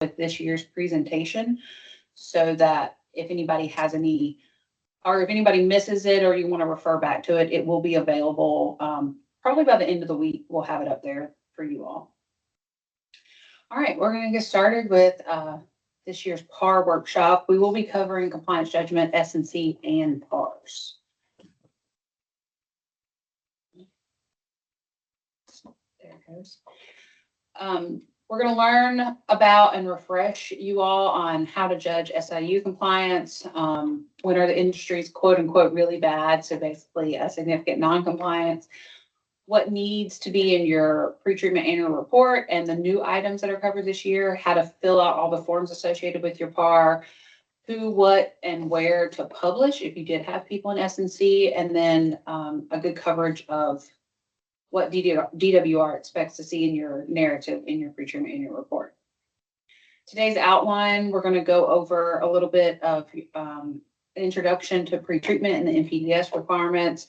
with this year's presentation so that if anybody has any, or if anybody misses it or you want to refer back to it, it will be available. Probably by the end of the week, we'll have it up there for you all. All right, we're going to get started with this year's PAR workshop. We will be covering compliance judgment, S&C, and PARs. There it goes. We're going to learn about and refresh you all on how to judge SIU compliance. When are the industries quote unquote really bad? So basically a significant non-compliance. What needs to be in your pre-treatment annual report and the new items that are covered this year, how to fill out all the forms associated with your PAR, who, what, and where to publish if you did have people in S&C, and then a good coverage of what DWR expects to see in your narrative in your pre-treatment annual report. Today's outline, we're going to go over a little bit of an introduction to pre-treatment and the NPDES requirements,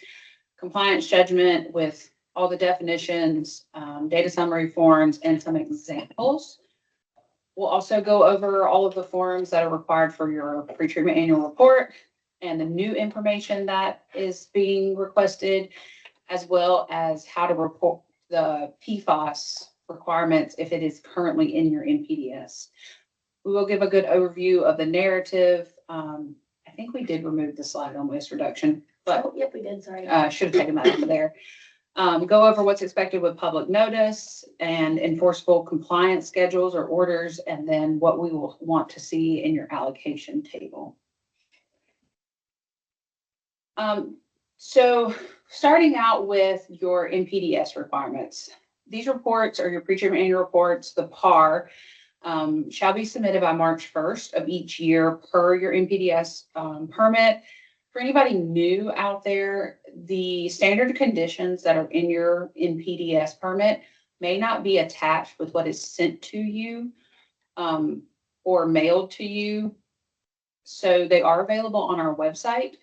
compliance judgment with all the definitions, data summary forms, and some examples. We'll also go over all of the forms that are required for your pre-treatment annual report and the new information that is being requested, as well as how to report the PFAS requirements if it is currently in your NPDES. We will give a good overview of the narrative. I think we did remove the slide on waste reduction, but yep, we did. Sorry. Should have taken that out of there. Go over what's expected with public notice and enforceable compliance schedules or orders, and then what we will want to see in your allocation table. So starting out with your NPDES requirements, these reports are your pre-treatment annual reports, the PAR, shall be submitted by March 1st of each year per your NPDES permit. For anybody new out there, the standard conditions that are in your NPDES permit may not be attached with what is sent to you or mailed to you. So they are available on our website,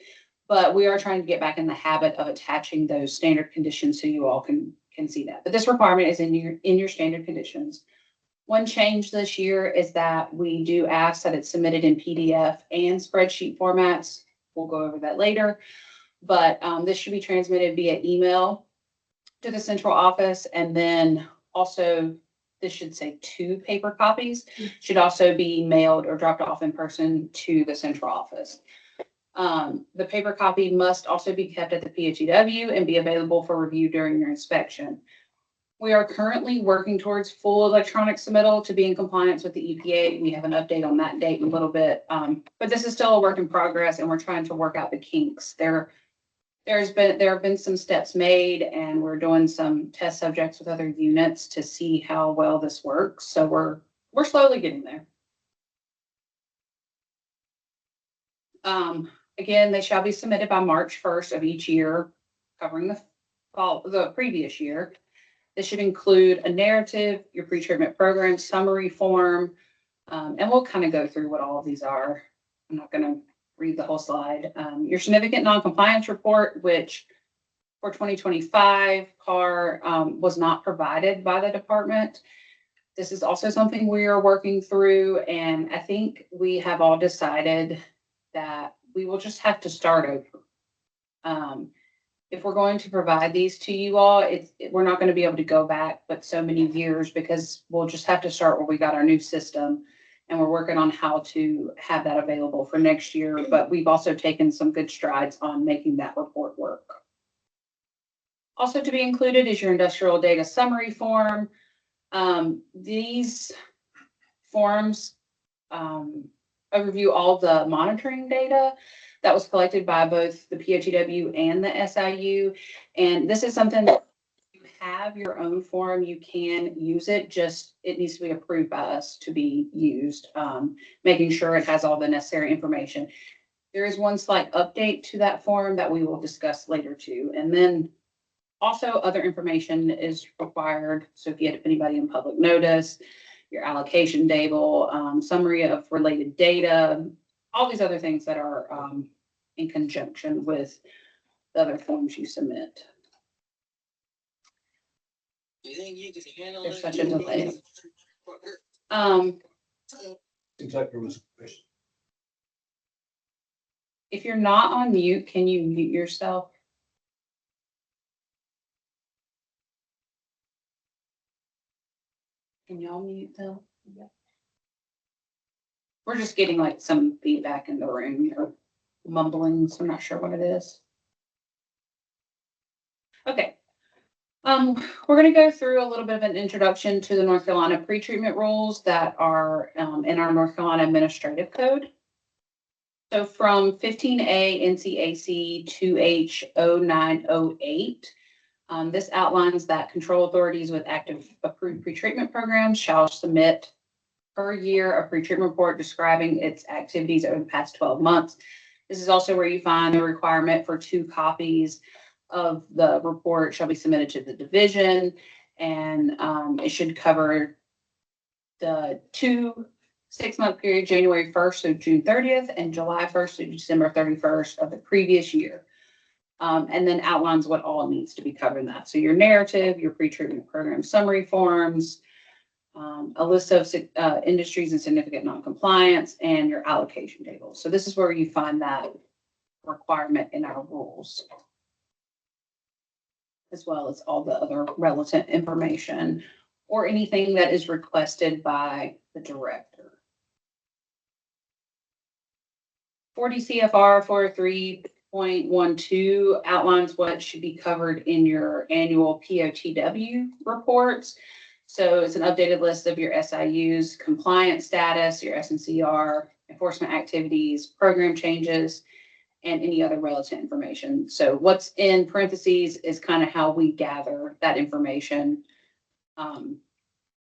but we are trying to get back in the habit of attaching those standard conditions so you all can see that. But this requirement is in your standard conditions. One change this year is that we do ask that it's submitted in PDF and spreadsheet formats. We'll go over that later, but this should be transmitted via email to the central office, and then also this should say 2 paper copies should also be mailed or dropped off in person to the central office. The paper copy must also be kept at the PHEW and be available for review during your inspection. We are currently working towards full electronic submittal to be in compliance with the EPA. We have an update on that date in a little bit, but this is still a work in progress, and we're trying to work out the kinks. There have been some steps made, and we're doing some test subjects with other units to see how well this works. So we're slowly getting there. Again, they shall be submitted by March 1st of each year, covering the previous year. This should include a narrative, your pre-treatment program summary form, and we'll kind of go through what all of these are. I'm not going to read the whole slide. Your significant non-compliance report, which for 2025 PAR was not provided by the department. This is also something we are working through, and I think we have all decided that we will just have to start over. If we're going to provide these to you all, we're not going to be able to go back but so many years, because we'll just have to start where we got our new system, and we're working on how to have that available for next year. But we've also taken some good strides on making that report work. Also to be included is your industrial data summary form. These forms overview all the monitoring data that was collected by both the PHEW and the SIU. And this is something that you have your own form, you can use it, just it needs to be approved by us to be used, making sure it has all the necessary information. There is one slight update to that form that we will discuss later too. And then also other information is required. So if you had anybody in public notice, your allocation table, summary of related data, all these other things that are in conjunction with the other forms you submit. There's such a delay. Seems like there was a question. If you're not on mute, can you mute yourself? Can y'all mute though? Yeah. We're just getting like some feedback in the room or mumbling, so I'm not sure what it is. Okay. We're going to go through a little bit of an introduction to the North Carolina pretreatment rules that are in our North Carolina Administrative Code. So from 15A NCAC 2H0908, this outlines that control authorities with active approved pretreatment programs shall submit per year a pretreatment report describing its activities over the past 12 months. This is also where you find the requirement for 2 copies of the report shall be submitted to the division, and it should cover the 2 6-month period, January 1st to June 30th and July 1st to December 31st of the previous year. And then outlines what all needs to be covered in that. So your narrative, your pretreatment program summary forms, a list of industries and significant noncompliance, and your allocation tables. So this is where you find that requirement in our rules, as well as all the other relevant information or anything that is requested by the director. 40 CFR 403.12 outlines what should be covered in your annual POTW reports. So it's an updated list of your SIUs, compliance status, your SNCR, enforcement activities, program changes, and any other relevant information. So what's in parentheses is kind of how we gather that information,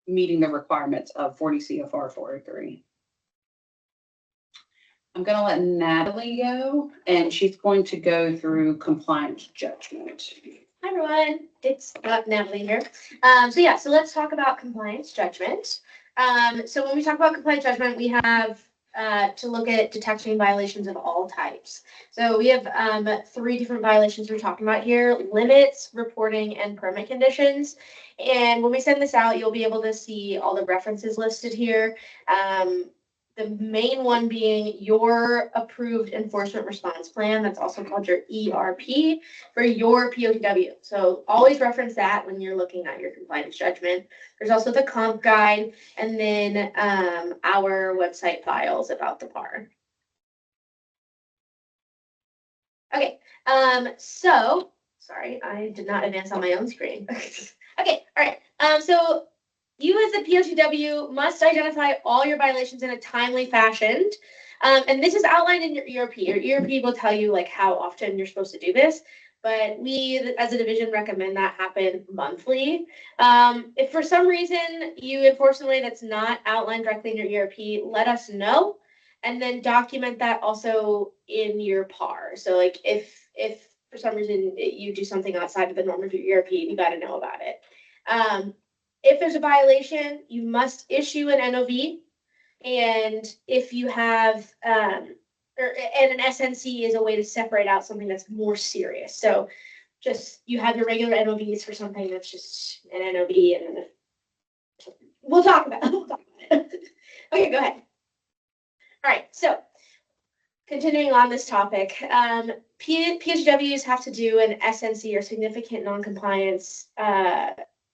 meeting the requirements of 40 CFR 403. I'm going to let Natalie go, and she's going to go through compliance judgment. Hi everyone, it's Natalie here. So let's talk about compliance judgment. So when we talk about compliance judgment, we have to look at detecting violations of all types. So we have 3 different violations we're talking about here: limits, reporting, and permit conditions. And when we send this out, you'll be able to see all the references listed here. The main one being your approved enforcement response plan. That's also called your ERP for your POTW. So always reference that when you're looking at your compliance judgment. There's also the comp guide, and then our website files about the PAR. Okay, so sorry, I did not advance on my own screen. Okay, all right. So you as a POTW must identify all your violations in a timely fashion. And this is outlined in your ERP. Your ERP will tell you like how often you're supposed to do this, but we as a division recommend that happen monthly. If for some reason you enforce in a way that's not outlined directly in your ERP, let us know, and then document that also in your PAR. So like if for some reason you do something outside of the norm of your ERP, you got to know about it. If there's a violation, you must issue an NOV, and if you have, and an SNC is a way to separate out something that's more serious. So just, you have your regular NOVs for something that's just an NOV, and then we'll talk about it. Okay, go ahead. All right, so continuing on this topic, PHWs have to do an SNC or significant noncompliance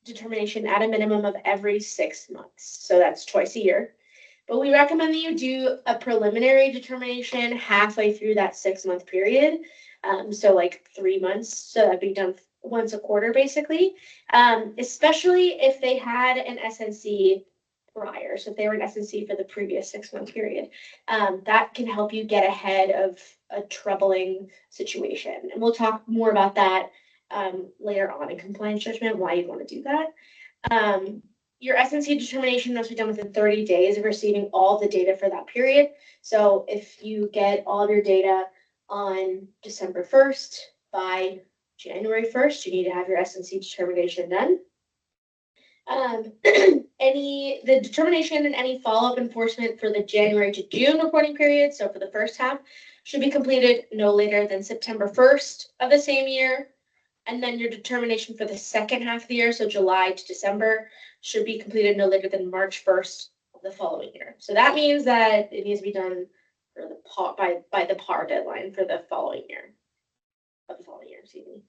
determination at a minimum of every 6 months. So that's twice a year. But we recommend that you do a preliminary determination halfway through that 6-month period. So like 3 months. So that'd be done once a quarter, basically. Especially if they had an SNC prior. So if they were an SNC for the previous 6-month period, that can help you get ahead of a troubling situation. And we'll talk more about that later on in compliance judgment, why you want to do that. Your SNC determination must be done within 30 days of receiving all the data for that period. So if you get all of your data on December 1st, by January 1st, you need to have your SNC determination done. The determination and any follow-up enforcement for the January to June reporting period, so for the first half, should be completed no later than September 1st of the same year. And then your determination for the second half of the year, so July to December, should be completed no later than March 1st the following year. So that means that it needs to be done for the by the PAR deadline for the following year. Of the following year, excuse me.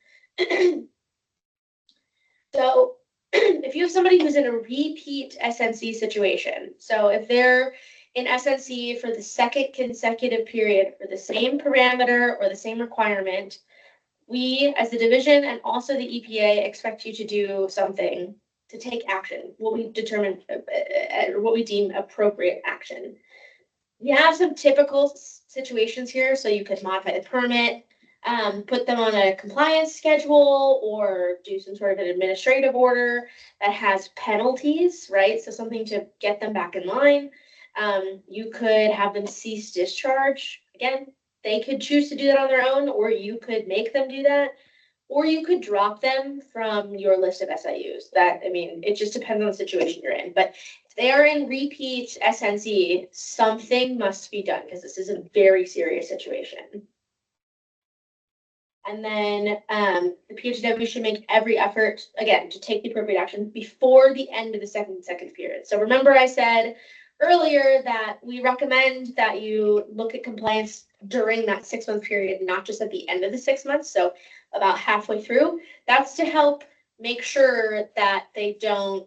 So if you have somebody who's in a repeat SNC situation, so if they're in SNC for the second consecutive period for the same parameter or the same requirement, we as the division and also the EPA expect you to do something to take action, what we determine, what we deem appropriate action. We have some typical situations here, so you could modify the permit, put them on a compliance schedule, or do some sort of an administrative order that has penalties, right? So something to get them back in line. You could have them cease discharge. Again, they could choose to do that on their own, or you could make them do that, or you could drop them from your list of SIUs. That, I mean, it just depends on the situation you're in. But if they are in repeat SNC, something must be done because this is a very serious situation. And then the PHW should make every effort, again, to take the appropriate action before the end of the second period. So remember I said earlier that we recommend that you look at compliance during that 6-month period, not just at the end of the 6 months, so about halfway through. That's to help make sure that they don't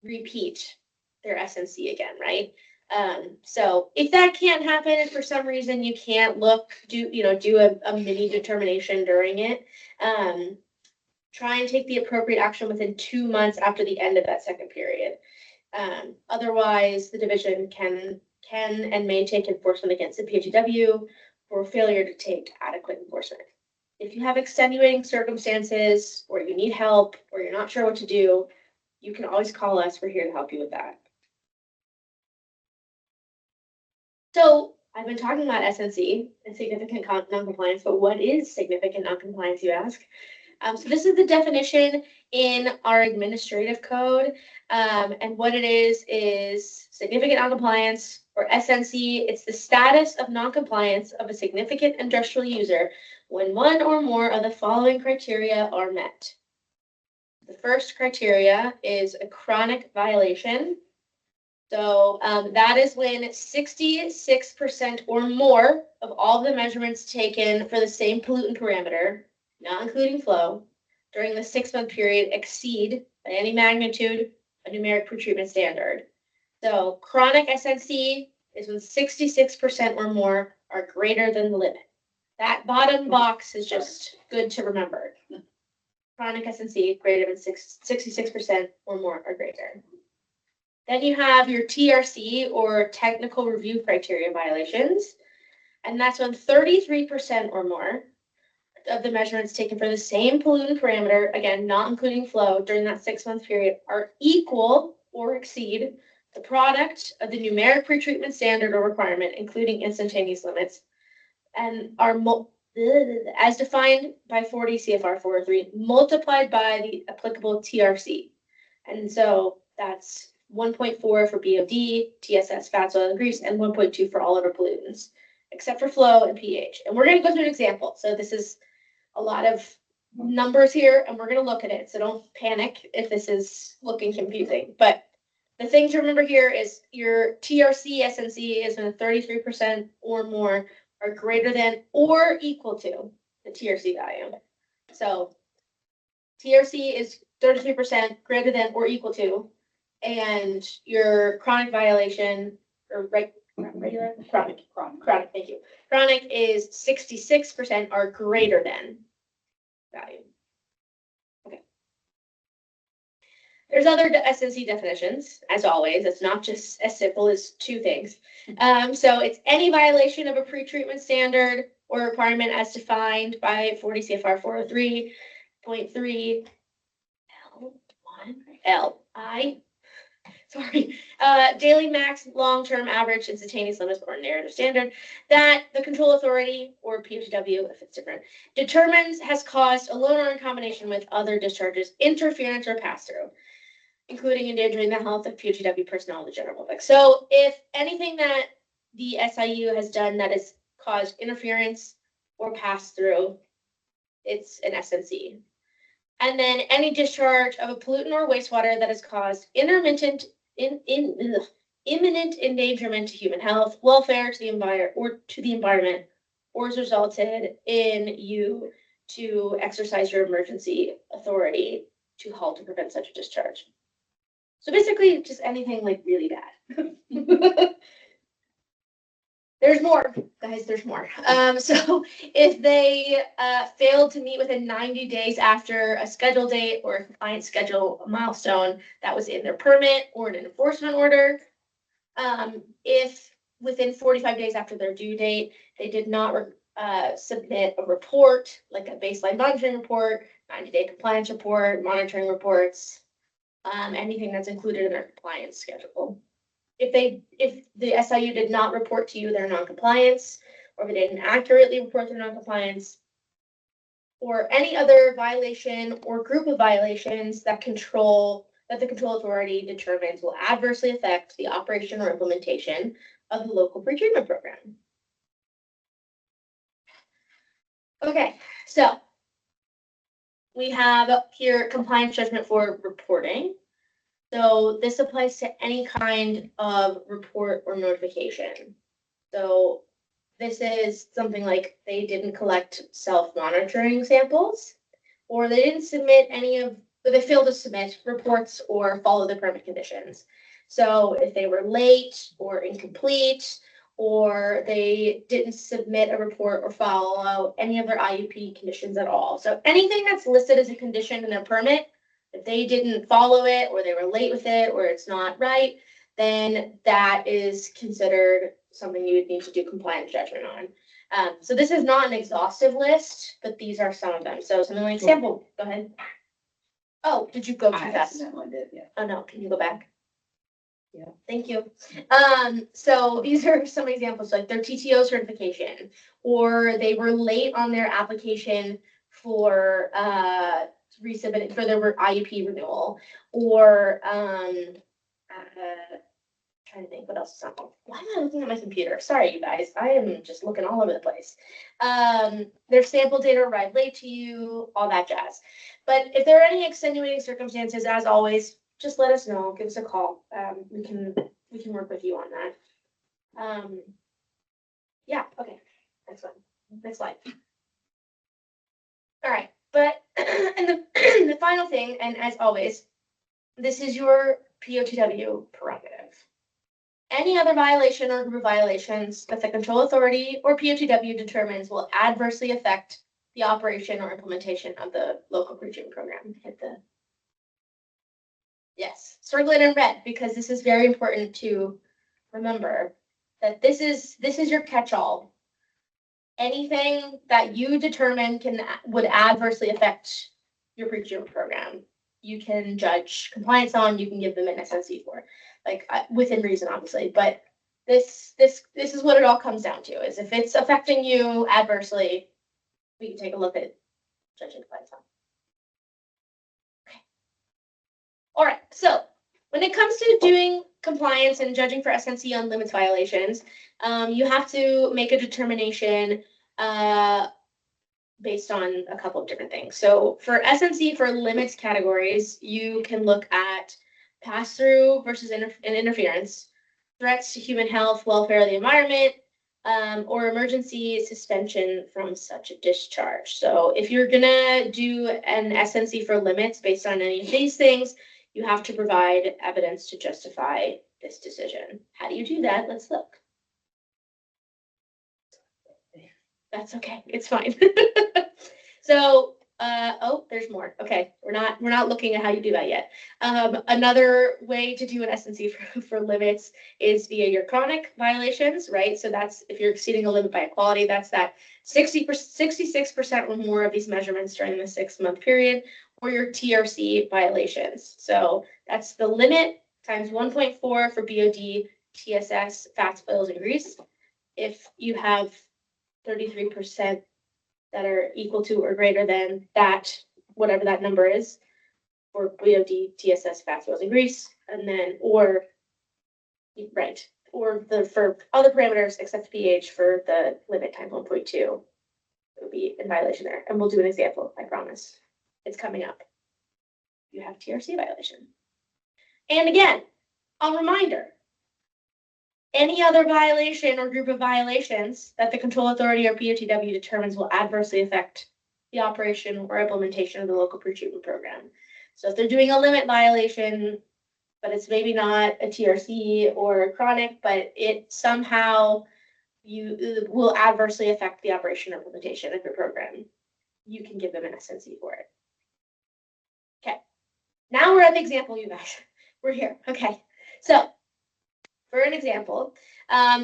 repeat their SNC again, right? So if that can't happen, if for some reason you can't do a mini determination during it, try and take the appropriate action within 2 months after the end of that second period. Otherwise, the division can and may take enforcement against the PHW for failure to take adequate enforcement. If you have extenuating circumstances, or you need help, or you're not sure what to do, you can always call us. We're here to help you with that. So I've been talking about SNC and significant noncompliance, but what is significant noncompliance, you ask? So this is the definition in our administrative code, and what it is significant noncompliance, or SNC. It's the status of noncompliance of a significant industrial user when one or more of the following criteria are met. The first criteria is a chronic violation. So that is when 66% or more of all the measurements taken for the same pollutant parameter, not including flow, during the 6-month period exceed by any magnitude a numeric pretreatment standard. So chronic SNC is when 66% or more are greater than the limit. That bottom box is just good to remember. Chronic SNC greater than 66% or more are greater. Then you have your TRC, or technical review criteria violations, and that's when 33% or more of the measurements taken for the same pollutant parameter, again, not including flow, during that 6-month period are equal or exceed the product of the numeric pretreatment standard or requirement, including instantaneous limits, and are as defined by 40 CFR 403 multiplied by the applicable TRC. And so that's 1.4 for BOD, TSS, fats, oil, and grease, and 1.2 for all other pollutants, except for flow and pH. And we're going to go through an example. So this is a lot of numbers here, and we're going to look at it. So don't panic if this is looking confusing. But the thing to remember here is your TRC SNC is when 33% or more are greater than or equal to the TRC value. So TRC is 33% greater than or equal to, and your chronic violation, or regular chronic, thank you. Chronic is 66% are greater than value. Okay. There's other SNC definitions, as always. It's not just as simple as 2 things. So it's any violation of a pretreatment standard or requirement as defined by 40 CFR 403.3 L1 Li. Daily max, long-term average, instantaneous limits, or narrative standard that the control authority, or PHW if it's different, determines has caused, alone or in combination with other discharges, interference or pass-through, including endangering the health of PHW personnel and the general public. So if anything that the SIU has done that has caused interference or pass-through, it's an SNC. And then any discharge of a pollutant or wastewater that has caused intermittent imminent endangerment to human health, welfare, to the environment, or has resulted in you to exercise your emergency authority to halt or prevent such a discharge. So basically, just anything like really bad. There's more, guys, there's more. So if they failed to meet within 90 days after a schedule date or a compliance schedule milestone that was in their permit or an enforcement order, if within 45 days after their due date, they did not submit a report, like a baseline monitoring report, 90-day compliance report, monitoring reports, anything that's included in their compliance schedule. If the SIU did not report to you their noncompliance, or if they didn't accurately report their noncompliance, or any other violation or group of violations that the control authority determines will adversely affect the operation or implementation of the local pretreatment program. Okay, so we have here compliance judgment for reporting. So this applies to any kind of report or notification. So this is something like they didn't collect self-monitoring samples, or they didn't submit they failed to submit reports or follow the permit conditions. So if they were late or incomplete, or they didn't submit a report or follow any of their IUP conditions at all. So anything that's listed as a condition in their permit, if they didn't follow it, or they were late with it, or it's not right, then that is considered something you would need to do compliance judgment on. So this is not an exhaustive list, but these are some of them. So something like sample, go ahead. Oh, did you go too I fast? accidentally did, yeah. Oh no, can you go back? Yeah. Thank you. So these are some examples, like their TTO certification, or they were late on their application for resubmitting for their IUP renewal, or trying to think what else is on. Why am I looking at my computer? Sorry, you guys. I am just looking all over the place. Their sample data arrived late to you, all that jazz. But if there are any extenuating circumstances, as always, just let us know. Give us a call. We can work with you on that. Yeah. Okay. Next one. Next slide. All right. But and the final thing, and as always, this is your PO2W prerogative. Any other violation or group of violations that the control authority or PO2W determines will adversely affect the operation or implementation of the local pretreatment program. Hit the yes, circle it in red, because this is very important to remember that this is your catch-all. Anything that you determine would adversely affect your pretreatment program, you can judge compliance on, you can give them an SNC for, like within reason, obviously. But this is what it all comes down to: is if it's affecting you adversely, we can take a look at judging compliance on. Okay. All right. So when it comes to doing compliance and judging for SNC on limits violations, you have to make a determination based on a couple of different things. So for SNC for limits categories, you can look at pass-through versus interference, threats to human health, welfare, or the environment, or emergency suspension from such a discharge. So if you're gonna do an SNC for limits based on any of these things, you have to provide evidence to justify this decision. How do you do that? Let's look. That's okay. It's fine. So, oh, there's more. Okay, we're not looking at how you do that yet. Another way to do an SNC for limits is via your chronic violations, right? So that's if you're exceeding a limit by equality, that's that 66% or more of these measurements during the 6-month period, or your TRC violations. So that's the limit times 1.4 for BOD, TSS, fats, oils, and grease. If you have 33% that are equal to or greater than that, whatever that number is, for BOD, TSS, fats, oils, and grease, and then, or for other parameters except pH for the limit times 1.2, it would be in violation there. And we'll do an example, I promise. It's coming up. You have TRC violation. And again, a reminder, Any other violation or group of violations that the control authority or POTW determines will adversely affect the operation or implementation of the local pretreatment program. So if they're doing a limit violation, but it's maybe not a TRC or chronic, but it somehow will adversely affect the operation or implementation of your program, you can give them an SNC for it. Okay, now we're at the example, you guys. We're here. Okay, so for an example,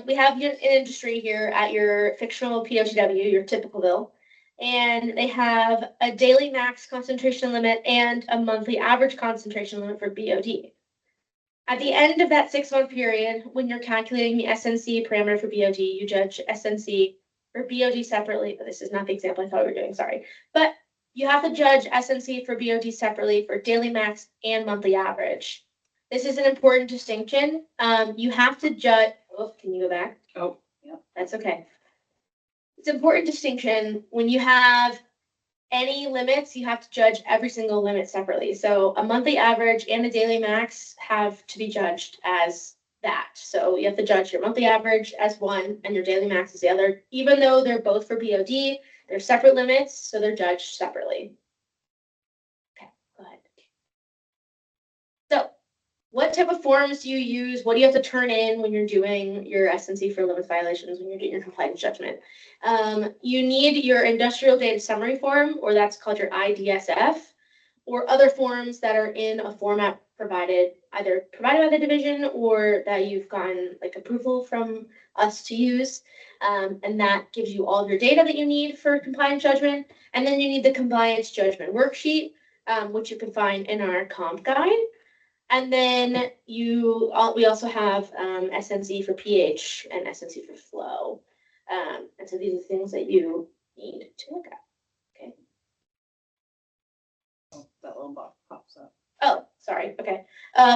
we have an industry here at your fictional POTW, your typical bill, and they have a daily max concentration limit and a monthly average concentration limit for BOD. At the end of that 6-month period, when you're calculating the SNC parameter for BOD, you judge SNC for BOD separately. This is not the example I thought we were doing, sorry. But you have to judge SNC for BOD separately for daily max and monthly average. This is an important distinction. You have to judge, oh, can you go back? Oh, yeah. That's okay. It's an important distinction. When you have any limits, you have to judge every single limit separately. So a monthly average and a daily max have to be judged as that. So you have to judge your monthly average as one and your daily max as the other, even though they're both for BOD, they're separate limits, so they're judged separately. Okay, go ahead. So what type of forms do you use? What do you have to turn in when you're doing your SNC for limits violations, when you're doing your compliance judgment? You need your industrial data summary form, or that's called your IDSF, or other forms that are in a format provided, either provided by the division or that you've gotten like approval from us to use. And that gives you all of your data that you need for compliance judgment. And then you need the compliance judgment worksheet, which you can find in our comp guide. And then we also have SNC for pH and SNC for flow. And so these are things that you need to look at. Okay. Oh, that little box pops up. Oh, sorry. Okay.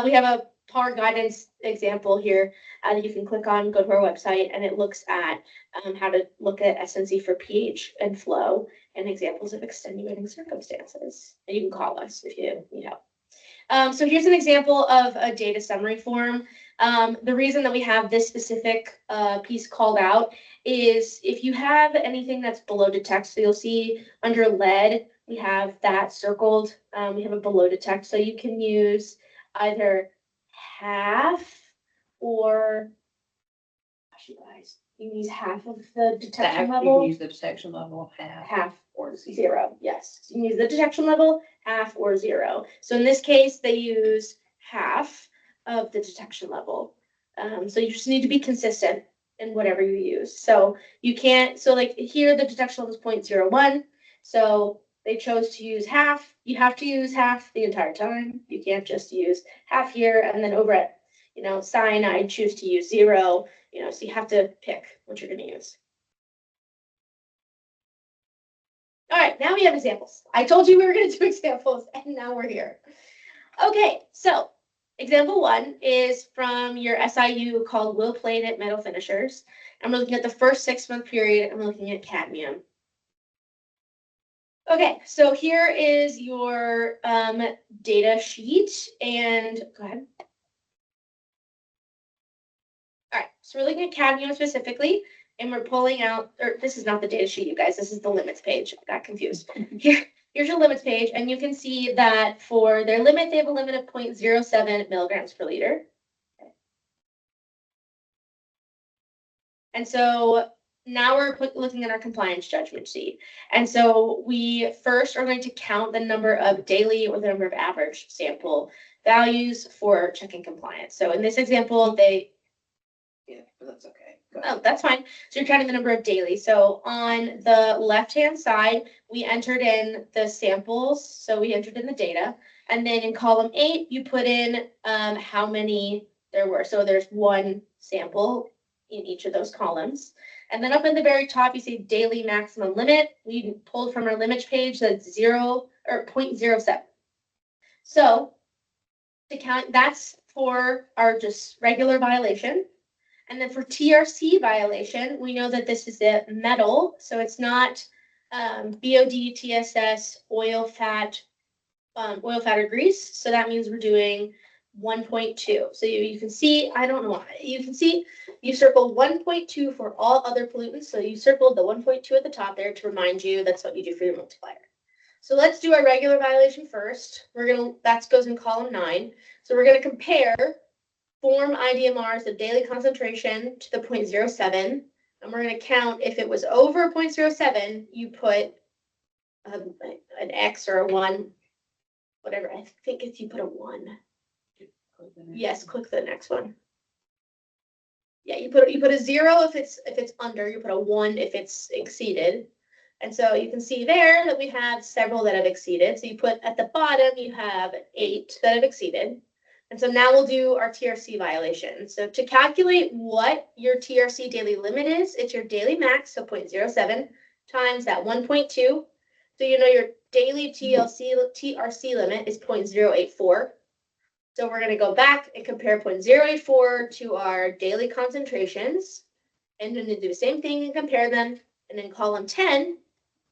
We have a PAR guidance example here that you can click on, go to our website, and it looks at how to look at SNC for pH and flow and examples of extenuating circumstances. And you can call us if you need help. So here's an example of a data summary form. The reason that we have this specific piece called out is if you have anything that's below detect, so you'll see under lead, we have that circled. We have a below detect, so you can use either half or, gosh, you guys, you can use half of the detection You level. can use the detection level of Half or zero, yes. So you can use the detection level, half or zero. So in this case, they use half of the detection level. So you just need to be consistent in whatever you use. So you can't, so like here, the detection level is 0.01. So they chose to use half. You have to use half the entire time. You can't just use half here and then over at, cyanide, choose to use zero, so you have to pick what you're going to use. All right, now we have examples. I told you we were going to do examples, and now we're here. Okay, so example 1 is from your SIU called Will Planet Metal Finishers. And we're looking at the first 6-month period, and we're looking at cadmium. Okay, so here is your data sheet, and go ahead. All right, so we're looking at cadmium specifically. And we're pulling out, or this is not the data sheet, you guys. This is the limits page. I got confused. Here's your limits page, and you can see that for their limit, they have a limit of 0.07 milligrams per liter. Okay. And so now we're looking at our compliance judgment sheet. And so we first are going to count the number of daily or the number of average sample values for checking compliance. So in this example, Yeah, but that's okay. Oh, that's fine. So you're counting the number of daily. So on the left-hand side, we entered in the samples. So we entered in the data. And then in column 8, you put in how many there were. So there's one sample in each of those columns. And then up in the very top, you see daily maximum limit. We pulled from our limits page that's 0 or 0.07. So to count, that's for our just regular violation. And then for TRC violation, we know that this is a metal, so it's not BOD, TSS, oil, fat, or grease. So that means we're doing 1.2. So you can see, I don't know why, you can see you circled 1.2 for all other pollutants. So you circled the 1.2 at the top there to remind you that's what you do for your multiplier. So let's do our regular violation first. That goes in column 9. So we're gonna compare form IDMRs of daily concentration to the 0.07. And we're gonna count if it was over 0.07, you put an X or a 1, whatever. I think if you put a 1. Yes, click the next one. Yeah, you put a 0 if it's under, you put a 1 if it's exceeded. And so you can see there that we have several that have exceeded. So you put at the bottom, you have 8 that have exceeded. And so now we'll do our TRC violation. So to calculate what your TRC daily limit is, it's your daily max, so 0.07 times that 1.2. So you know your daily TRC limit is 0.084. So we're going to go back and compare 0.084 to our daily concentrations. And then do the same thing and compare them. And in column 10,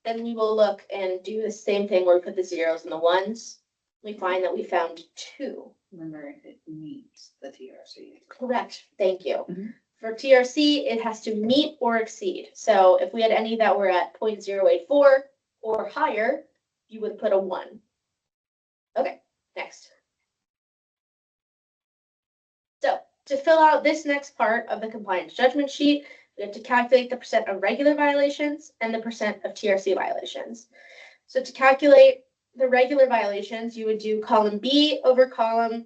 then we will look and do the same thing where we put the zeros and the ones. We find that we found 2. Remember, if it meets the TRC. Correct. Thank you. Mhm. For TRC, it has to meet or exceed. So if we had any that were at 0.084 or higher, you would put a 1. Okay, next. So to fill out this next part of the compliance judgment sheet, we have to calculate the percent of regular violations and the percent of TRC violations. So to calculate the regular violations, you would do column B over column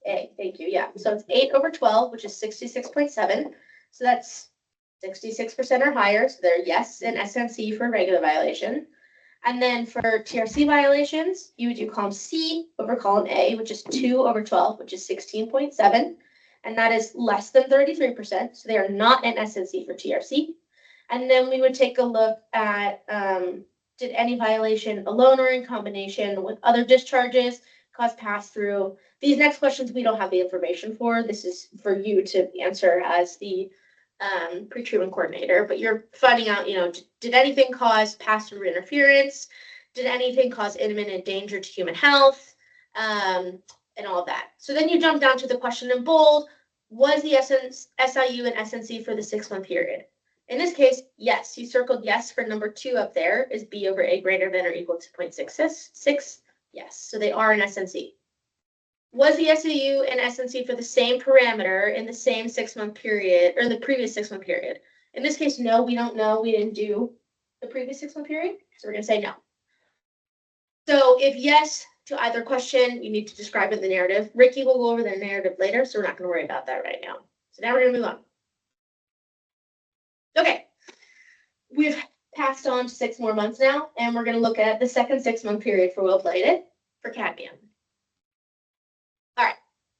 A. Thank you. Yeah. So it's 8 over 12, which is 66.7. So that's 66% or higher. So they're yes in SNC for regular violation. And then for TRC violations, you would do column C over column A, which is 2 over 12, which is 16.7. And that is less than 33%. So they are not an SNC for TRC. And then we would take a look at did any violation alone or in combination with other discharges cause pass-through? These next questions we don't have the information for. This is for you to answer as the pre-treatment coordinator, but you're finding out, did anything cause pass-through interference? Did anything cause imminent danger to human health? And all of that. So then you jump down to the question in bold, was the SIU and SNC for the 6-month period? In this case, yes, you circled yes for number 2 up there is B over A greater than or equal to 0.66. Yes, so they are an SNC. Was the SIU and SNC for the same parameter in the same 6-month period or the previous 6-month period? In this case, no, we don't know. We didn't do the previous 6-month period. So we're going to say no. So if yes to either question, you need to describe it in the narrative. Ricky will go over the narrative later, so we're not going to worry about that right now. So now we're going to move on. Okay, we've passed on to 6 more months now, and we're going to look at the second 6-month period for oil-plated for cadmium. All right,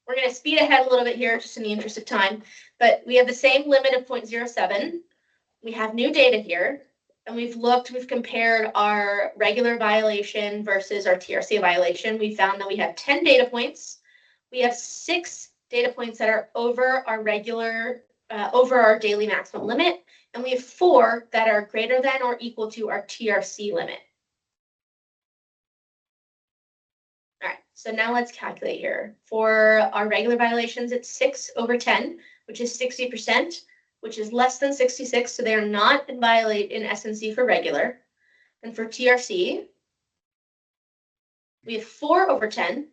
we're going to speed ahead a little bit here just in the interest of time, but we have the same limit of 0.07. We have new data here, and we've compared our regular violation versus our TRC violation. We found that we have 10 data points. We have 6 data points that are over our regular, over our daily maximum limit, and we have 4 that are greater than or equal to our TRC limit. All right, so now let's calculate here. For our regular violations, it's 6 over 10, which is 60%, which is less than 66, so they are not in SNC for regular. And for TRC, we have 4 over 10.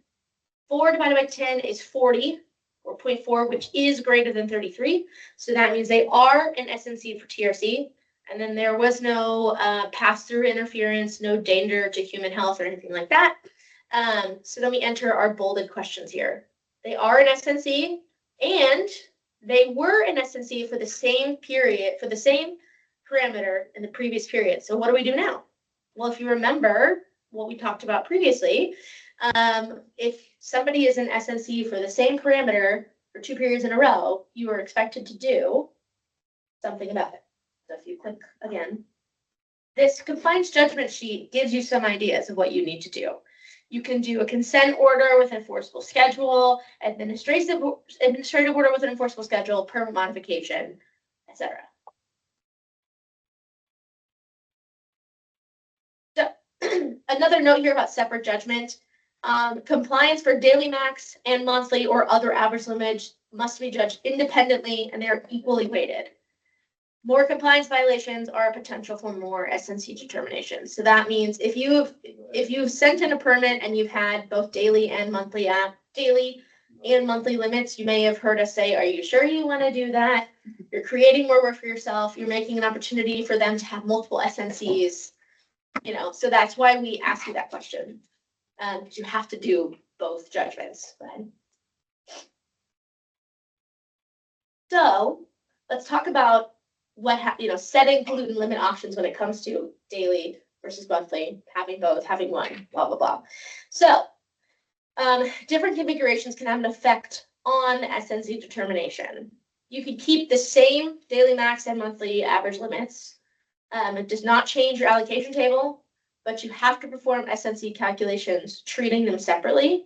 4 divided by 10 is 40, or 0.4, which is greater than 33. So that means they are an SNC for TRC. And then there was no pass-through interference, no danger to human health or anything like that. So then we enter our bolded questions here. They are an SNC, and they were an SNC for the same period, for the same parameter in the previous period. So what do we do now? Well, if you remember what we talked about previously, if somebody is an SNC for the same parameter for 2 periods in a row, you are expected to do something about it. So if you click again, this compliance judgment sheet gives you some ideas of what you need to do. You can do a consent order with an enforceable schedule, administrative order with an enforceable schedule, permit modification, etc. So another note here about separate judgment. Compliance for daily max and monthly or other average limits must be judged independently and they are equally weighted. More compliance violations are a potential for more SNC determinations. So that means if you've sent in a permit and you've had both daily and monthly limits, you may have heard us say, are you sure you want to do that? You're creating more work for yourself. You're making an opportunity for them to have multiple SNCs. So that's why we ask you that question. Because you have to do both judgments. So let's talk about setting pollutant limit options when it comes to daily versus monthly, having both, having one, blah, blah, blah. So different configurations can have an effect on SNC determination. You could keep the same daily max and monthly average limits. It does not change your allocation table, but you have to perform SNC calculations, treating them separately.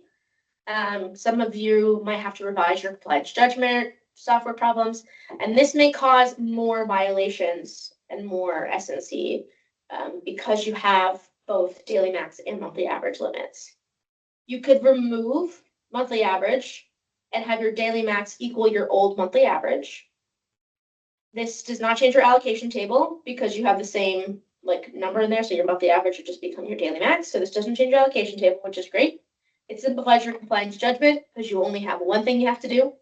Some of you might have to revise your compliance judgment, software problems, and this may cause more violations and more SNC because you have both daily max and monthly average limits. You could remove monthly average and have your daily max equal your old monthly average. This does not change your allocation table because you have the same number in there, so your monthly average would just become your daily max. So this doesn't change your allocation table, which is great. It simplifies your compliance judgment because you only have one thing you have to do.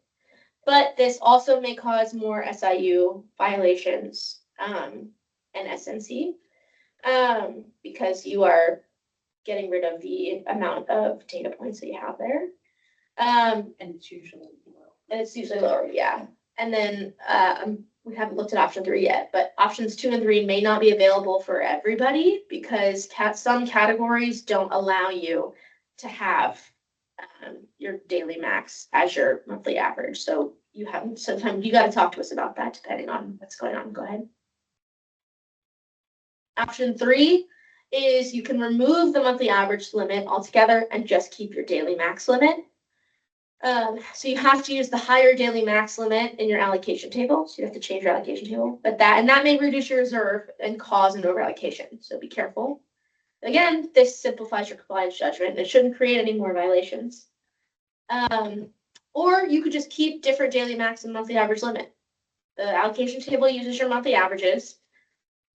But this also may cause more SIU violations and SNC because you are getting rid of the amount of data points that you have there. And it's usually low. And it's usually lower, yeah. And then we haven't looked at option 3 yet, but options 2 and 3 may not be available for everybody because some categories don't allow you to have your daily max as your monthly average. So sometimes you got to talk to us about that depending on what's going on. Go ahead. Option 3 is you can remove the monthly average limit altogether and just keep your daily max limit. So you have to use the higher daily max limit in your allocation table. So you have to change your allocation table, but that may reduce your reserve and cause an over allocation. So be careful. Again, this simplifies your compliance judgment and it shouldn't create any more violations. Or you could just keep different daily max and monthly average limit. The allocation table uses your monthly averages.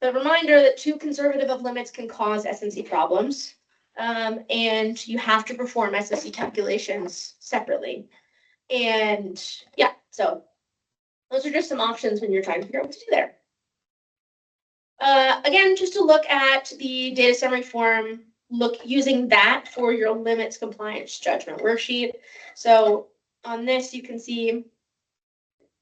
But reminder that too conservative of limits can cause SNC problems. And you have to perform SNC calculations separately. And yeah, so those are just some options when you're trying to figure out what to do there. Again, just to look at the data summary form, using that for your limits compliance judgment worksheet. So on this, you can see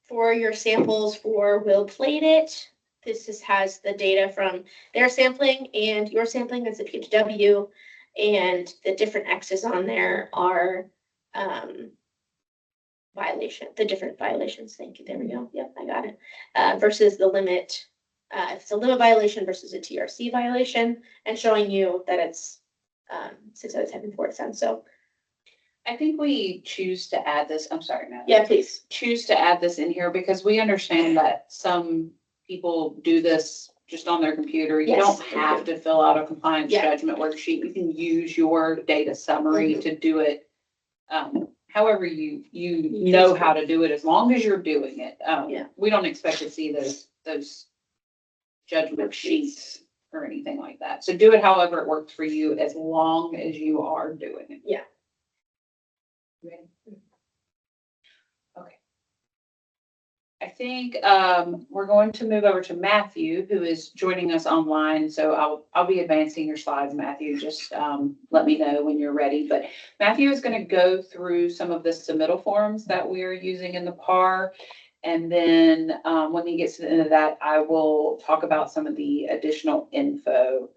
for your samples for Will Played It, this just has the data from their sampling and your sampling as a PHW, and the different X's on there are the different violations. Thank you. There we go. Yep, I got it. Versus the limit. If it's a limit violation versus a TRC violation, and showing you that it's 6 out of 10 and 4 cents. So I think we choose to add this. I'm sorry, Matt. yeah, please. Choose to add this in here because we understand that some people do this just on their computer. You Yes, don't have to fill out a compliance Yeah. judgment worksheet. You can use your data summary to do it. However you know how to do it, as long as you're doing it. Yeah. We don't expect to see those judgment sheets or anything like that. So do it however it works for you, as long as you are doing it. Yeah. Ready? Okay. I think we're going to move over to Matthew, who is joining us online. So I'll be advancing your slides, Matthew. Just let me know when you're ready. But Matthew is going to go through some of the submittal forms that we're using in the PAR. And then when he gets to the end of that, I will talk about some of the additional info.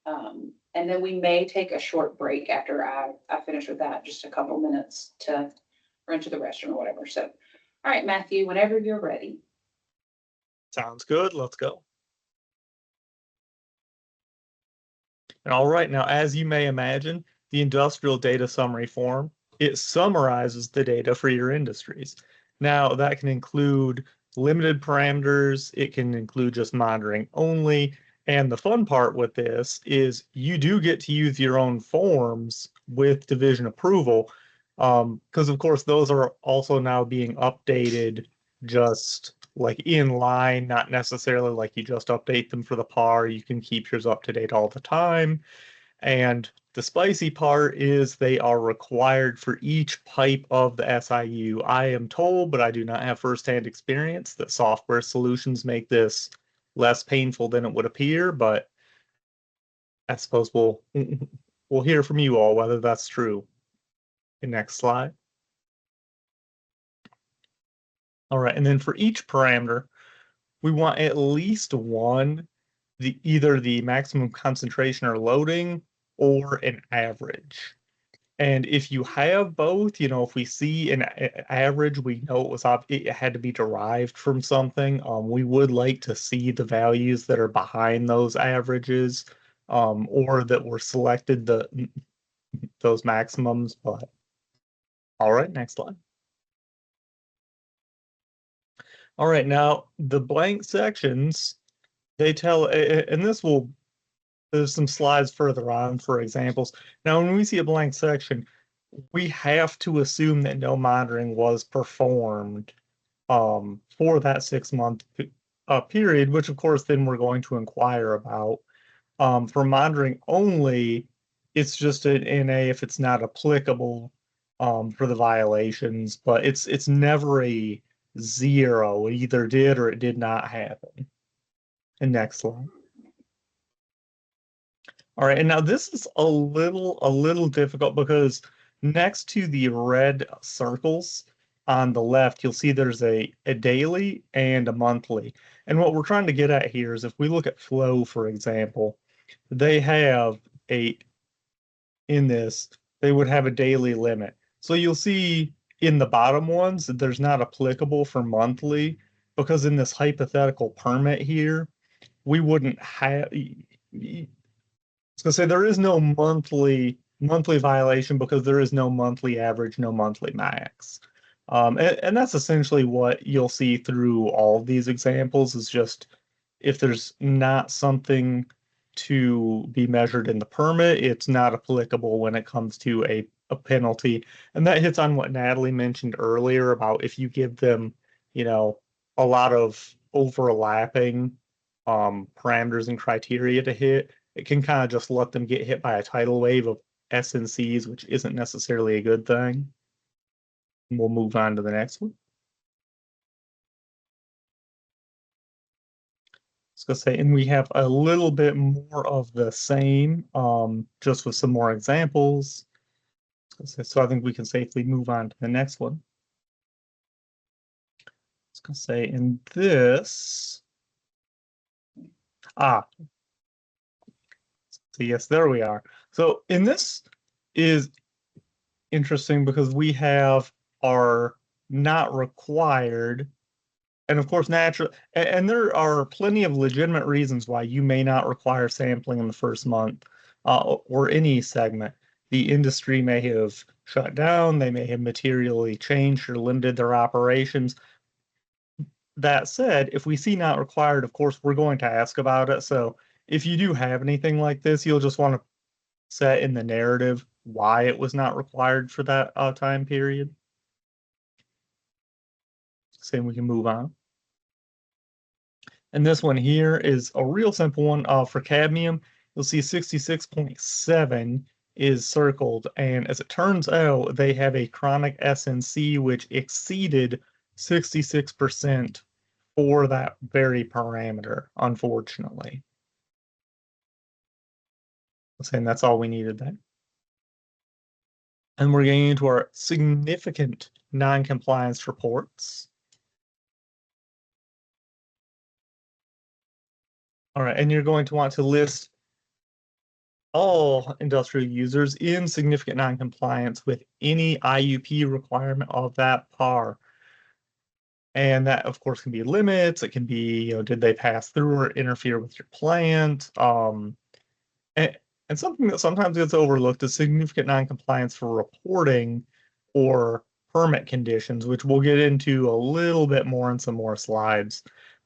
And then we may take a short break after I finish with that, just a couple minutes to run to the restroom or whatever. So, all right, Matthew, whenever you're ready. Sounds good. Let's go. All right. Now, as you may imagine, the industrial data summary form, it summarizes the data for your industries. Now, that can include limited parameters. It can include just monitoring only. And the fun part with this is you do get to use your own forms with division approval. Because of course those are also now being updated just like in line, not necessarily like you just update them for the par. You can keep yours up to date all the time. And the spicy part is they are required for each pipe of the SIU. I am told, but I do not have firsthand experience, that software solutions make this less painful than it would appear, but I suppose we'll hear from you all whether that's true. Okay, next slide. All right, and then for each parameter, we want at least one, either the maximum concentration or loading or an average. And if you have both, you know, if we see an average, we know it had to be derived from something. We would like to see the values that are behind those averages, or that were selected those maximums. But all right, next slide. All right, now the blank sections, they tell, and there's some slides further on for examples. Now, when we see a blank section, we have to assume that no monitoring was performed for that 6-month period, which of course then we're going to inquire about. For monitoring only, it's just an NA if it's not applicable for the violations, but it's never a 0. It either did or it did not happen. And next slide. All right, and now this is a little difficult because next to the red circles on the left, you'll see there's a daily and a monthly. And what we're trying to get at here is if we look at flow, for example, they have they would have a daily limit. So you'll see in the bottom ones that there's not applicable for monthly, because in this hypothetical permit here, we wouldn't have, I was gonna say there is no monthly violation because there is no monthly average, no monthly max. And that's essentially what you'll see through all of these examples, is just if there's not something to be measured in the permit, it's not applicable when it comes to a penalty. And that hits on what Natalie mentioned earlier about if you give them, you know, a lot of overlapping parameters and criteria to hit, it can kind of just let them get hit by a tidal wave of SNCs, which isn't necessarily a good thing. We'll move on to the next one. I was gonna say, and we have a little bit more of the same, just with some more examples. So I think we can safely move on to the next one. I was gonna say, in this, so yes, there we are. So in this is interesting because we have our not required, and of course natural, and there are plenty of legitimate reasons why you may not require sampling in the first month, or any segment. The industry may have shut down, they may have materially changed or limited their operations. That said, if we see not required, of course, we're going to ask about it. So if you do have anything like this, you'll just want to set in the narrative why it was not required for that time period. Same, we can move on. And this one here is a real simple one. For cadmium, you'll see 66.7 is circled. And as it turns out, they have a chronic SNC which exceeded 66% for that very parameter, unfortunately. And that's all we needed there. And we're getting into our significant non-compliance reports. All right, and you're going to want to list all industrial users in significant non-compliance with any IUP requirement of that PAR. And that, of course, can be limits. It can be, you know, did they pass through or interfere with your plant? And something that sometimes gets overlooked is significant non-compliance for reporting or permit conditions, which we'll get into a little bit more in some more slides.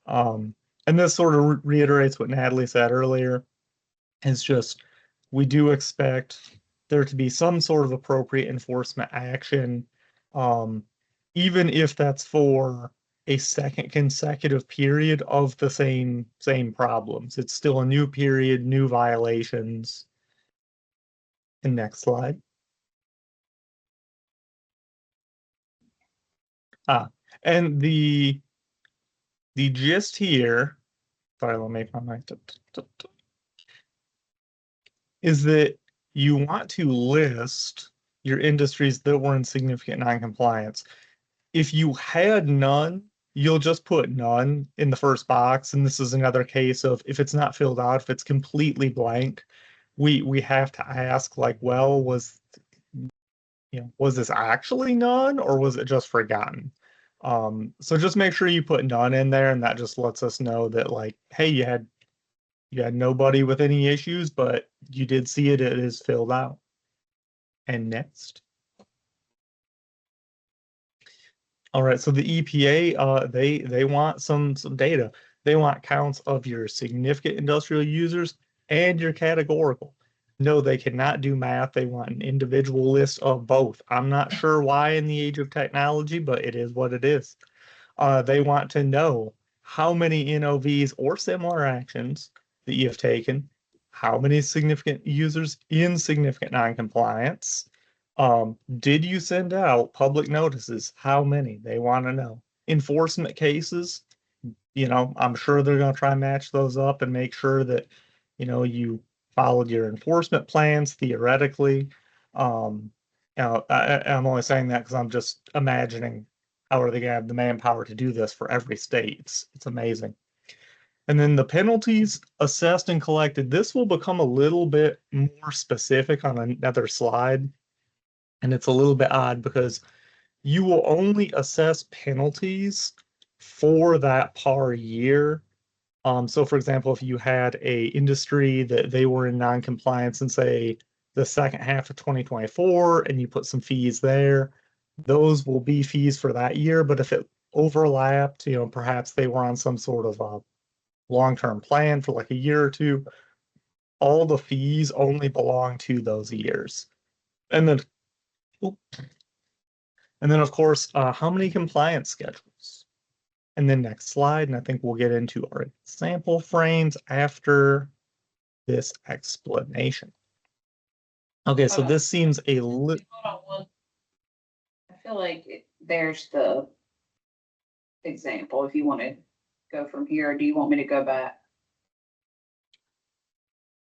And this sort of reiterates what Natalie said earlier. It's just, we do expect there to be some sort of appropriate enforcement action, even if that's for a second consecutive period of the same problems. It's still a new period, new violations. And next slide. And the gist here, sorry, let me make my mic, is that you want to list your industries that were in significant noncompliance. If you had none, you'll just put none in the first box. And this is another case of if it's not filled out, if it's completely blank, we have to ask, like, well, was this actually none, or was it just forgotten? So just make sure you put none in there, and that just lets us know that, like, hey, you had nobody with any issues, but you did see it is filled out. And next. All right, so the EPA, they want some data. They want counts of your significant industrial users and your categorical. No, they cannot do math. They want an individual list of both. I'm not sure why in the age of technology, but it is what it is. They want to know how many NOVs or similar actions that you have taken, how many significant users in significant noncompliance. Did you send out public notices? How many? They want to know. Enforcement cases, I'm sure they're going to try and match those up and make sure that, you followed your enforcement plans theoretically. I'm only saying that because I'm just imagining how are they going to have the manpower to do this for every state. It's amazing. And then the penalties assessed and collected. This will become a little bit more specific on another slide. And it's a little bit odd because you will only assess penalties for that par year. So for example, if you had a industry that they were in non-compliance and say the second half of 2024 and you put some fees there, those will be fees for that year. But if it overlapped, perhaps they were on some sort of a long-term plan for like a year or two, all the fees only belong to those years. And then of course, how many compliance schedules? And then next slide, and I think we'll get into our example frames after this explanation. Okay, so this seems a little... I feel like there's the example, if you want to go from here, or do you want me to go back?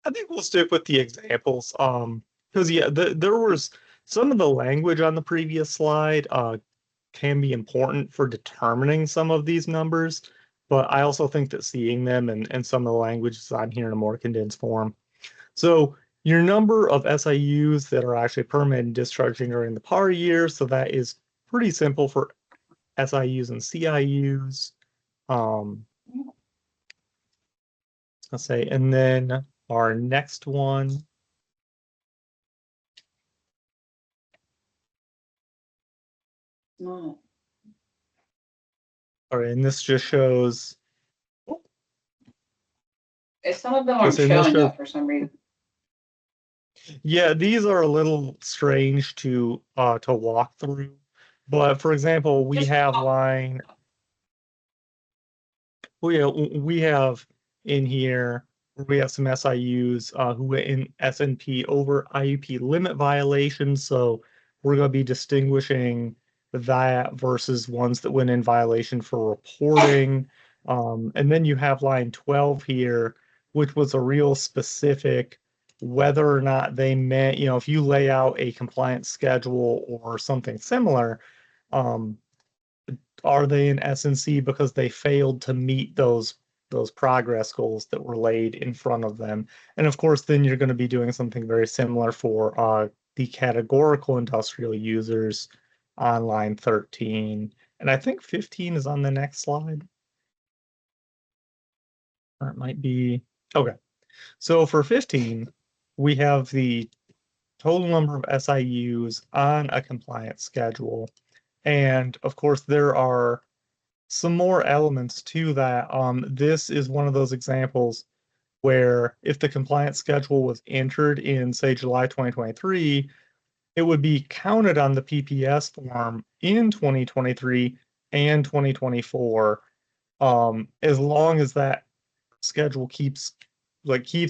I think we'll stick with the examples. Because there was some of the language on the previous slide can be important for determining some of these numbers, but I also think that seeing them and some of the language is on here in a more condensed form. So your number of SIUs that are actually permitted and discharging during the par year, so that is pretty simple for SIUs and CIUs. Let's say, and then our next one. No. All right, and this just shows. Some of them aren't Okay, so this showing shows- up for some reason. Yeah, these are a little strange to walk through. But for example, we Just have walk- line. We have in here, we have some SIUs who went in S&P over IUP limit violations. So we're going to be distinguishing that versus ones that went in violation for reporting. And then you have line 12 here, which was a real specific whether or not they meant, if you lay out a compliance schedule or something similar, are they in S&C because they failed to meet those progress goals that were laid in front of them? And of course, then you're going to be doing something very similar for the categorical industrial users on line 13. And I think 15 is on the next slide. Or it might be, okay. So for 15, we have the total number of SIUs on a compliance schedule. And of course, there are some more elements to that. This is one of those examples where if the compliance schedule was entered in, say, July 2023, it would be counted on the PPS form in 2023 and 2024, as long as that schedule keeps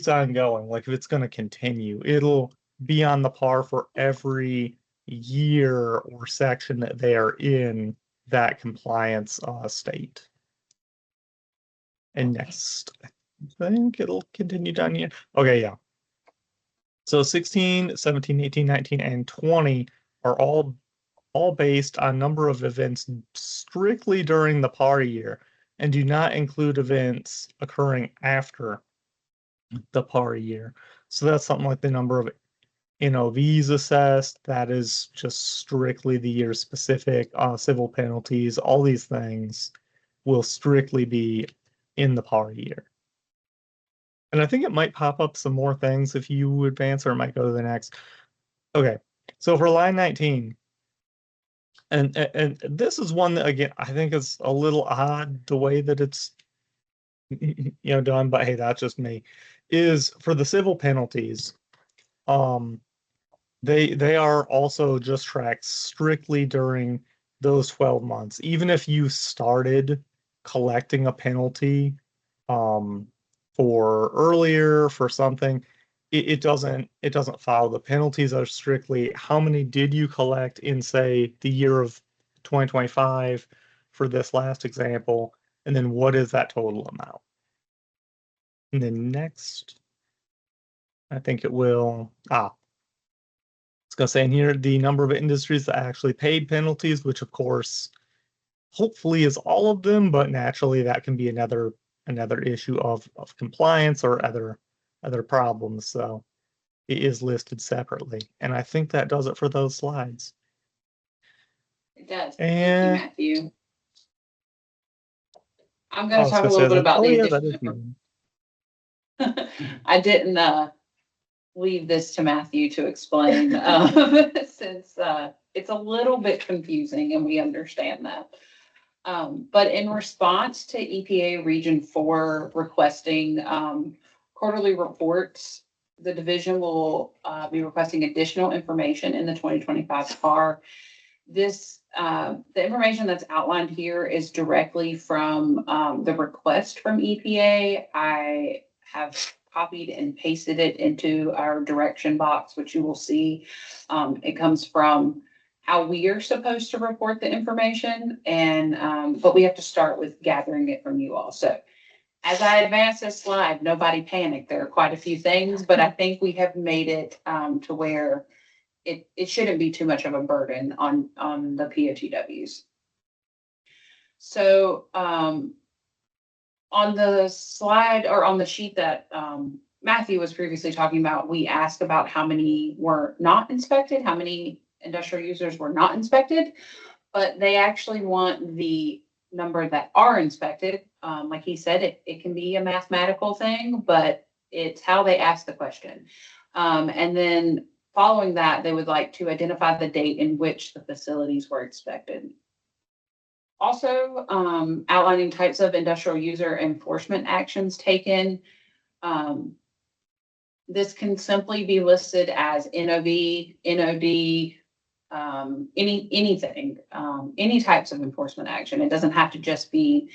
on going. Like if it's going to continue, it'll be on the par for every year or section that they are in that compliance state. And next, I think it'll continue down here. Okay, yeah. So 16, 17, 18, 19, and 20 are all based on number of events strictly during the PAR year and do not include events occurring after the PAR year. So that's something like the number of NOVs assessed. That is just strictly the year specific. Civil penalties, all these things will strictly be in the PAR year. And I think it might pop up some more things if you advance, or it might go to the next. Okay, so for line 19, and this is one that, again, I think is a little odd the way that it's done, but hey, that's just me, is for the civil penalties. They are also just tracked strictly during those 12 months. Even if you started collecting a penalty for earlier for something, it doesn't follow. The penalties are strictly how many did you collect in, say, the year of 2025 for this last example, and then what is that total amount. And then next, I think it will, it's going to say in here the number of industries that actually paid penalties, which of course, hopefully is all of them, but naturally that can be another issue of compliance or other problems. So it is listed separately. And I think that does it for those slides. It does. And Thank you, Matthew. I'm going to talk a little bit about the addition. I didn't leave this to Matthew to explain since it's a little bit confusing and we understand that. But in response to EPA Region 4 requesting quarterly reports, the division will be requesting additional information in the 2025 PAR. The information that's outlined here is directly from the request from EPA. I have copied and pasted it into our direction box, which you will see. It comes from how we are supposed to report the information, and but we have to start with gathering it from you all. So as I advance this slide, nobody panic. There are quite a few things, but I think we have made it to where it shouldn't be too much of a burden on the POTWs. So on the slide or on the sheet that Matthew was previously talking about, we asked about how many were not inspected, how many industrial users were not inspected, but they actually want the number that are inspected. Like he said, it can be a mathematical thing, but it's how they ask the question. And then following that, they would like to identify the date in which the facilities were inspected. Also, outlining types of industrial user enforcement actions taken. This can simply be listed as NOV, NOD, anything, any types of enforcement action. It doesn't have to just be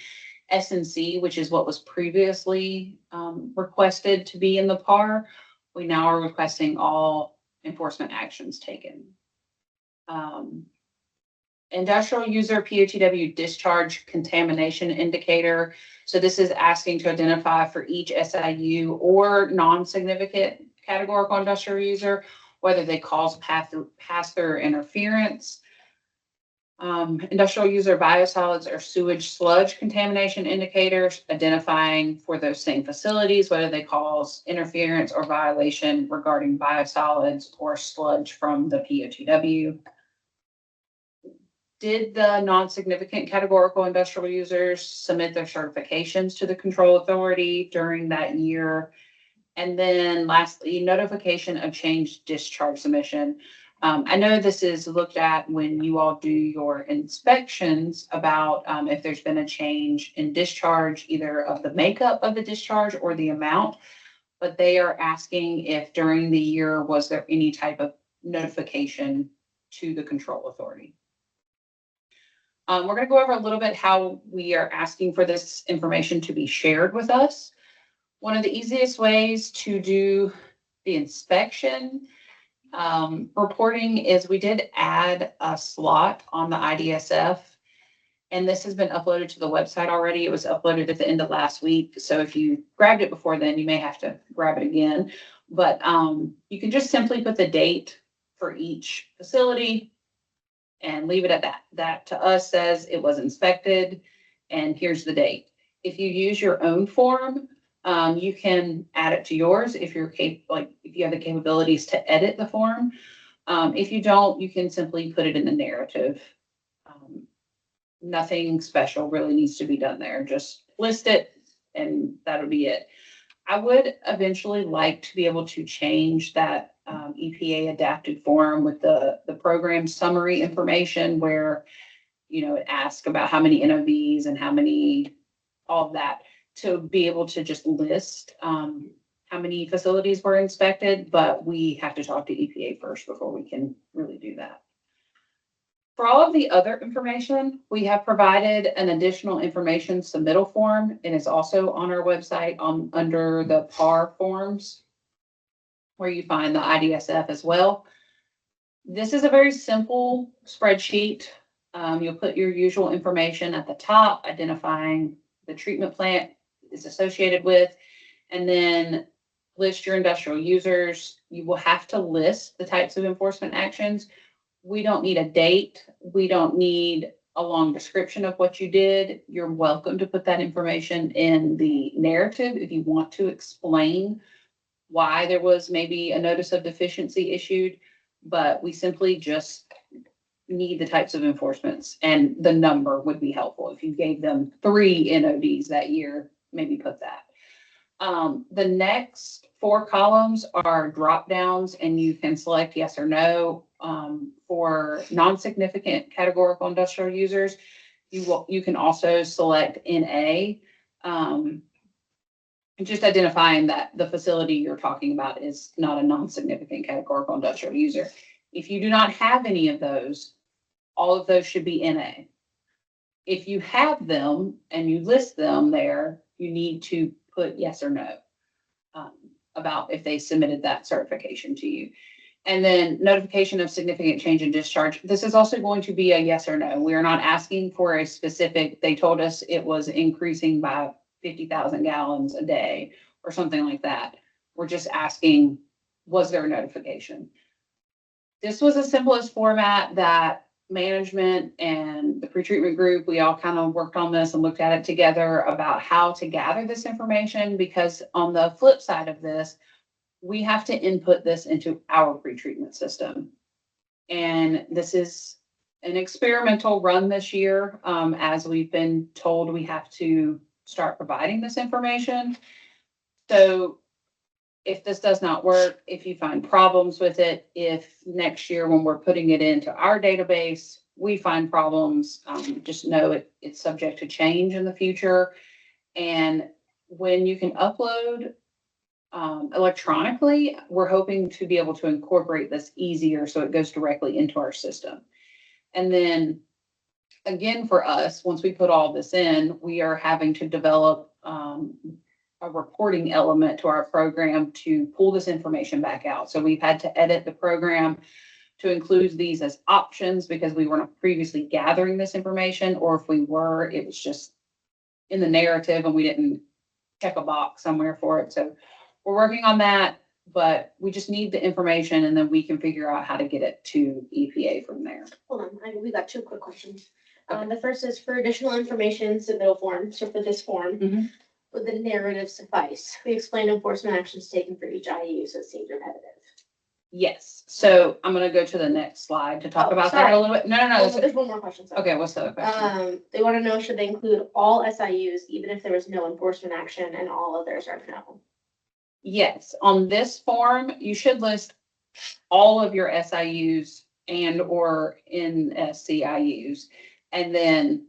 S&C, which is what was previously requested to be in the PAR. We now are requesting all enforcement actions taken. Industrial user POTW discharge contamination indicator. So this is asking to identify for each SIU or non-significant categorical industrial user, whether they cause pass-through interference. Industrial user biosolids or sewage sludge contamination indicators, identifying for those same facilities, whether they cause interference or violation regarding biosolids or sludge from the POTW. Did the non-significant categorical industrial users submit their certifications to the control authority during that year? And then lastly, notification of changed discharge submission. I know this is looked at when you all do your inspections about if there's been a change in discharge, either of the makeup of the discharge or the amount. but they are asking if during the year, was there any type of notification to the control authority? We're gonna go over a little bit how we are asking for this information to be shared with us. One of the easiest ways to do the inspection reporting is we did add a slot on the IDSF. And this has been uploaded to the website already. It was uploaded at the end of last week. So if you grabbed it before then, you may have to grab it again. But you can just simply put the date for each facility and leave it at that. That to us says it was inspected and here's the date. If you use your own form, you can add it to yours if you're if you have the capabilities to edit the form. If you don't, you can simply put it in the narrative. Nothing special really needs to be done there. Just list it and that'll be it. I would eventually like to be able to change that EPA adapted form with the program summary information where, it asks about how many NOVs and how many, all of that, to be able to just list how many facilities were inspected, but we have to talk to EPA first before we can really do that. For all of the other information, we have provided an additional information submittal form, and it's also on our website under the PAR forms, where you find the IDSF as well. This is a very simple spreadsheet. You'll put your usual information at the top, identifying the treatment plant is associated with, and then list your industrial users. You will have to list the types of enforcement actions. We don't need a date. We don't need a long description of what you did. You're welcome to put that information in the narrative if you want to explain why there was maybe a notice of deficiency issued, but we simply just need the types of enforcements, and the number would be helpful. If you gave them 3 NODs that year, maybe put that. The next 4 columns are drop downs, and you can select yes or no. For non-significant categorical industrial users, you can also select NA, just identifying that the facility you're talking about is not a non-significant categorical industrial user. If you do not have any of those, all of those should be NA. If you have them and you list them there, you need to put yes or no about if they submitted that certification to you. And then notification of significant change in discharge. This is also going to be a yes or no. We are not asking for a specific, they told us it was increasing by 50,000 gallons a day or something like that. We're just asking, was there a notification? This was the simplest format that management and the pretreatment group, we all kind of worked on this and looked at it together about how to gather this information, because on the flip side of this, we have to input this into our pretreatment system. And this is an experimental run this year. As we've been told, we have to start providing this information. So if this does not work, if you find problems with it, if next year when we're putting it into our database, we find problems, just know it's subject to change in the future. And when you can upload electronically, we're hoping to be able to incorporate this easier so it goes directly into our system. And then again, for us, once we put all this in, we are having to develop a reporting element to our program to pull this information back out. So we've had to edit the program to include these as options because we weren't previously gathering this information, or if we were, it was just in the narrative and we didn't check a box somewhere for it. So we're working on that, but we just need the information and then we can figure out how to get it to EPA from there. Hold on, we got 2 quick questions. The first is for additional information submittal form. So for this form, Mhm. would the narrative suffice? We explain enforcement actions taken for each IU, so it seems repetitive. Yes. So I'm going to go to the next slide to talk Oh, about sorry. that a little bit. No. Oh, there's one more question. Sorry. Okay. What's the other question? They want to know, should they include all SIUs, even if there was no enforcement action and all others are no? Yes. On this form, you should list all of your SIUs and or NSCIUs, and then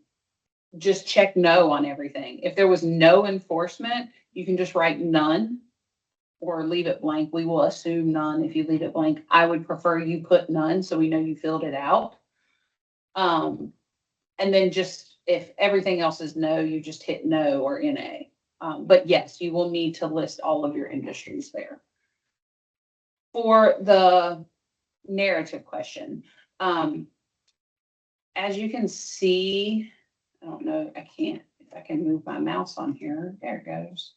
just check no on everything. If there was no enforcement, you can just write none, or leave it blank. We will assume none if you leave it blank. I would prefer you put none, so we know you filled it out. And then just, if everything else is no, you just hit no or NA. But yes, you will need to list all of your industries there. For the narrative question, as you can see, I don't know, if I can move my mouse on here. There it goes.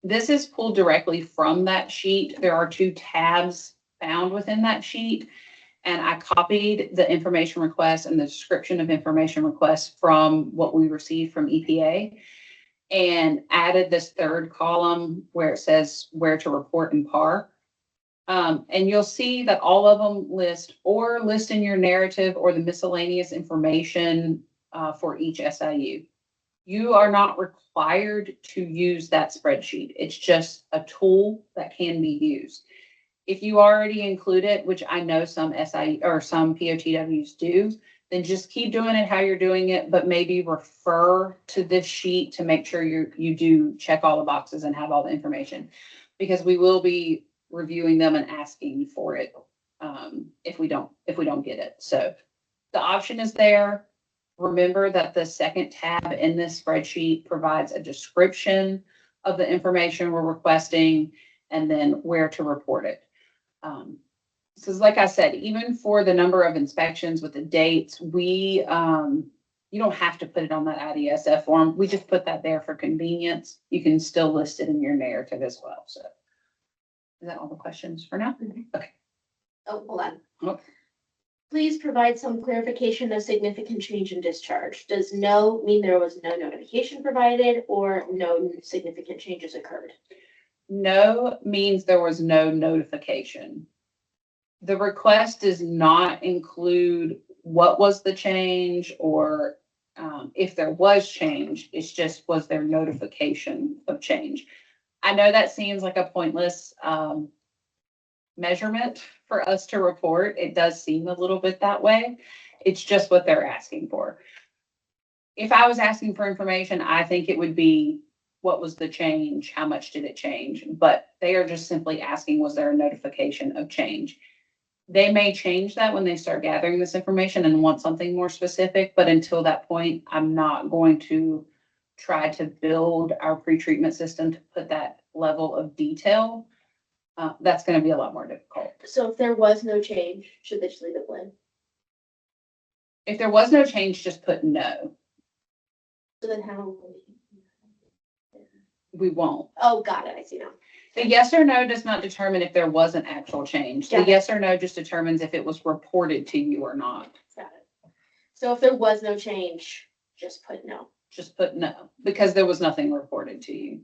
This is pulled directly from that sheet. There are 2 tabs found within that sheet. And I copied the information request and the description of information requests from what we received from EPA and added this 3rd column where it says where to report in PAR. And you'll see that all of them list in your narrative or the miscellaneous information for each SIU. You are not required to use that spreadsheet. It's just a tool that can be used. If you already include it, which I know some SIU or some POTWs do, then just keep doing it how you're doing it, but maybe refer to this sheet to make sure you do check all the boxes and have all the information, because we will be reviewing them and asking for it if we don't get it. So the option is there. Remember that the 2nd tab in this spreadsheet provides a description of the information we're requesting and then where to report it. So like I said, even for the number of inspections with the dates, you don't have to put it on that IDSF form. We just put that there for convenience. You can still list it in your narrative as well. So is that all the questions for now? Okay. Oh, hold on. Oh. Please provide some clarification of significant change in discharge. Does no mean there was no notification provided or no significant changes occurred? No means there was no notification. The request does not include what was the change or if there was change. It's just, was there notification of change? I know that seems like a pointless measurement for us to report. It does seem a little bit that way. It's just what they're asking for. If I was asking for information, I think it would be, what was the change? How much did it change? But they are just simply asking, was there a notification of change? They may change that when they start gathering this information and want something more specific, but until that point, I'm not going to try to build our pretreatment system to put that level of detail. That's going to be a lot more difficult. So if there was no change, should they just leave it blank? If there was no change, just put no. So then how? We won't. Oh, got it. I see now. The yes or no does not determine if there was an actual change. The Got it. yes or no just determines if it was reported to you or not. Got it. So if there was no change, just put no. Just put no, because there was nothing reported to you.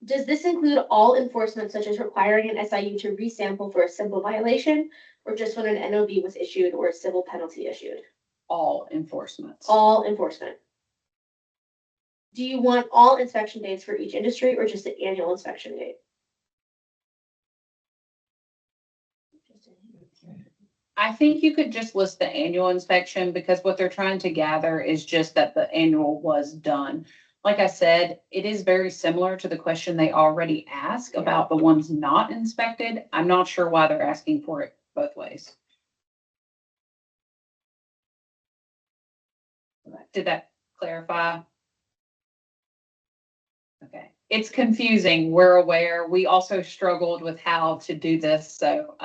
Does this include all enforcement, such as requiring an SIU to resample for a simple violation, or just when an NOV was issued or a civil penalty issued? All enforcements. All enforcement. Do you want all inspection dates for each industry or just the annual inspection date? I think you could just list the annual inspection, because what they're trying to gather is just that the annual was done. Like I said, it is very similar to the question they already asked about the ones not inspected. I'm not sure why they're asking for it both ways. Did that clarify? Okay, it's confusing. We're aware. We also struggled with how to do this, so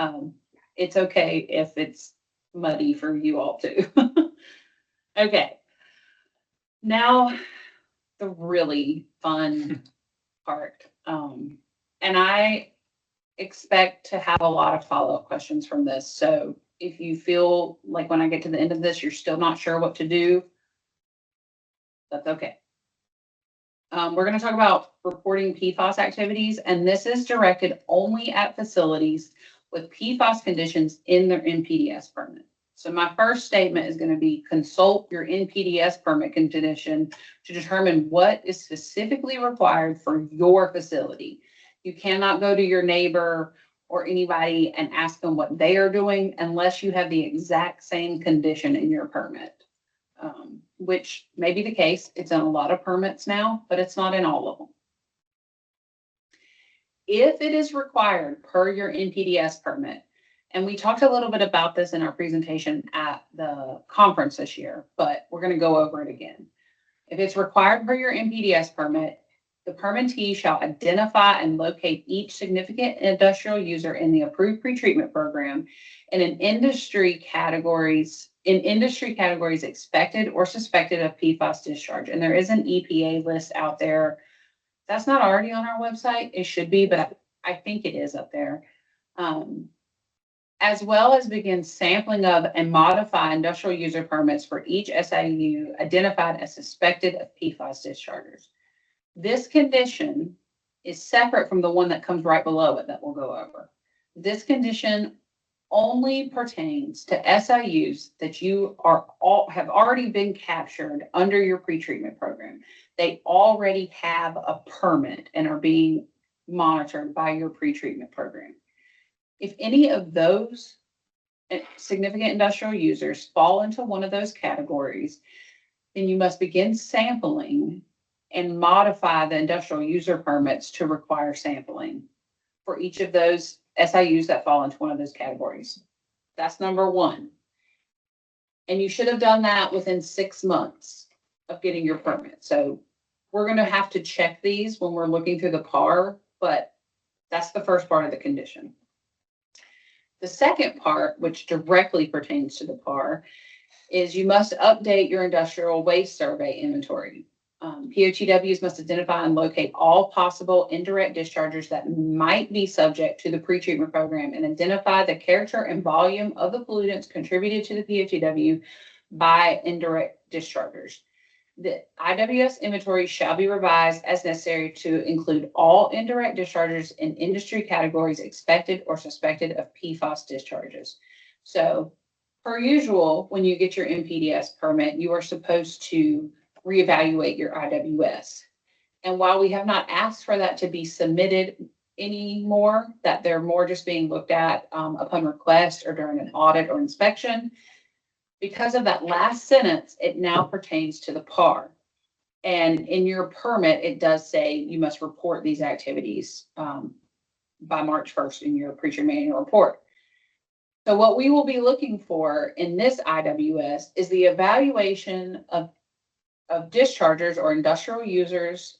it's okay if it's muddy for you all too. Okay, now the really fun part. And I expect to have a lot of follow-up questions from this. So if you feel like when I get to the end of this, you're still not sure what to do, that's okay. We're going to talk about reporting PFAS activities, and this is directed only at facilities with PFAS conditions in their NPDES permit. So my first statement is going to be consult your NPDES permit condition to determine what is specifically required for your facility. You cannot go to your neighbor or anybody and ask them what they are doing unless you have the exact same condition in your permit. which may be the case. It's in a lot of permits now, but it's not in all of them. If it is required per your NPDES permit, and we talked a little bit about this in our presentation at the conference this year, but we're going to go over it again. If it's required per your NPDES permit, the permittee shall identify and locate each significant industrial user in the approved pretreatment program and in industry categories expected or suspected of PFAS discharge. And there is an EPA list out there. That's not already on our website. It should be, but I think it is up there. As well as begin sampling of and modify industrial user permits for each SIU identified as suspected of PFAS discharges. This condition is separate from the one that comes right below it that we'll go over. This condition only pertains to SIUs that have already been captured under your pretreatment program. They already have a permit and are being monitored by your pretreatment program. If any of those significant industrial users fall into one of those categories, then you must begin sampling and modify the industrial user permits to require sampling for each of those SIUs that fall into one of those categories. That's number one. And you should have done that within 6 months of getting your permit. So we're going to have to check these when we're looking through the PAR, but that's the first part of the condition. The second part, which directly pertains to the PAR, is you must update your industrial waste survey inventory. POTWs must identify and locate all possible indirect dischargers that might be subject to the pretreatment program and identify the character and volume of the pollutants contributed to the POTW by indirect dischargers. The IWS inventory shall be revised as necessary to include all indirect discharges in industry categories expected or suspected of PFAS discharges. So, per usual, when you get your NPDES permit, you are supposed to reevaluate your IWS. And while we have not asked for that to be submitted anymore, that they're more just being looked at upon request or during an audit or inspection, because of that last sentence, it now pertains to the PAR. And in your permit, it does say you must report these activities by March 1st in your pretreatment annual report. So what we will be looking for in this IWS is the evaluation of dischargers or industrial users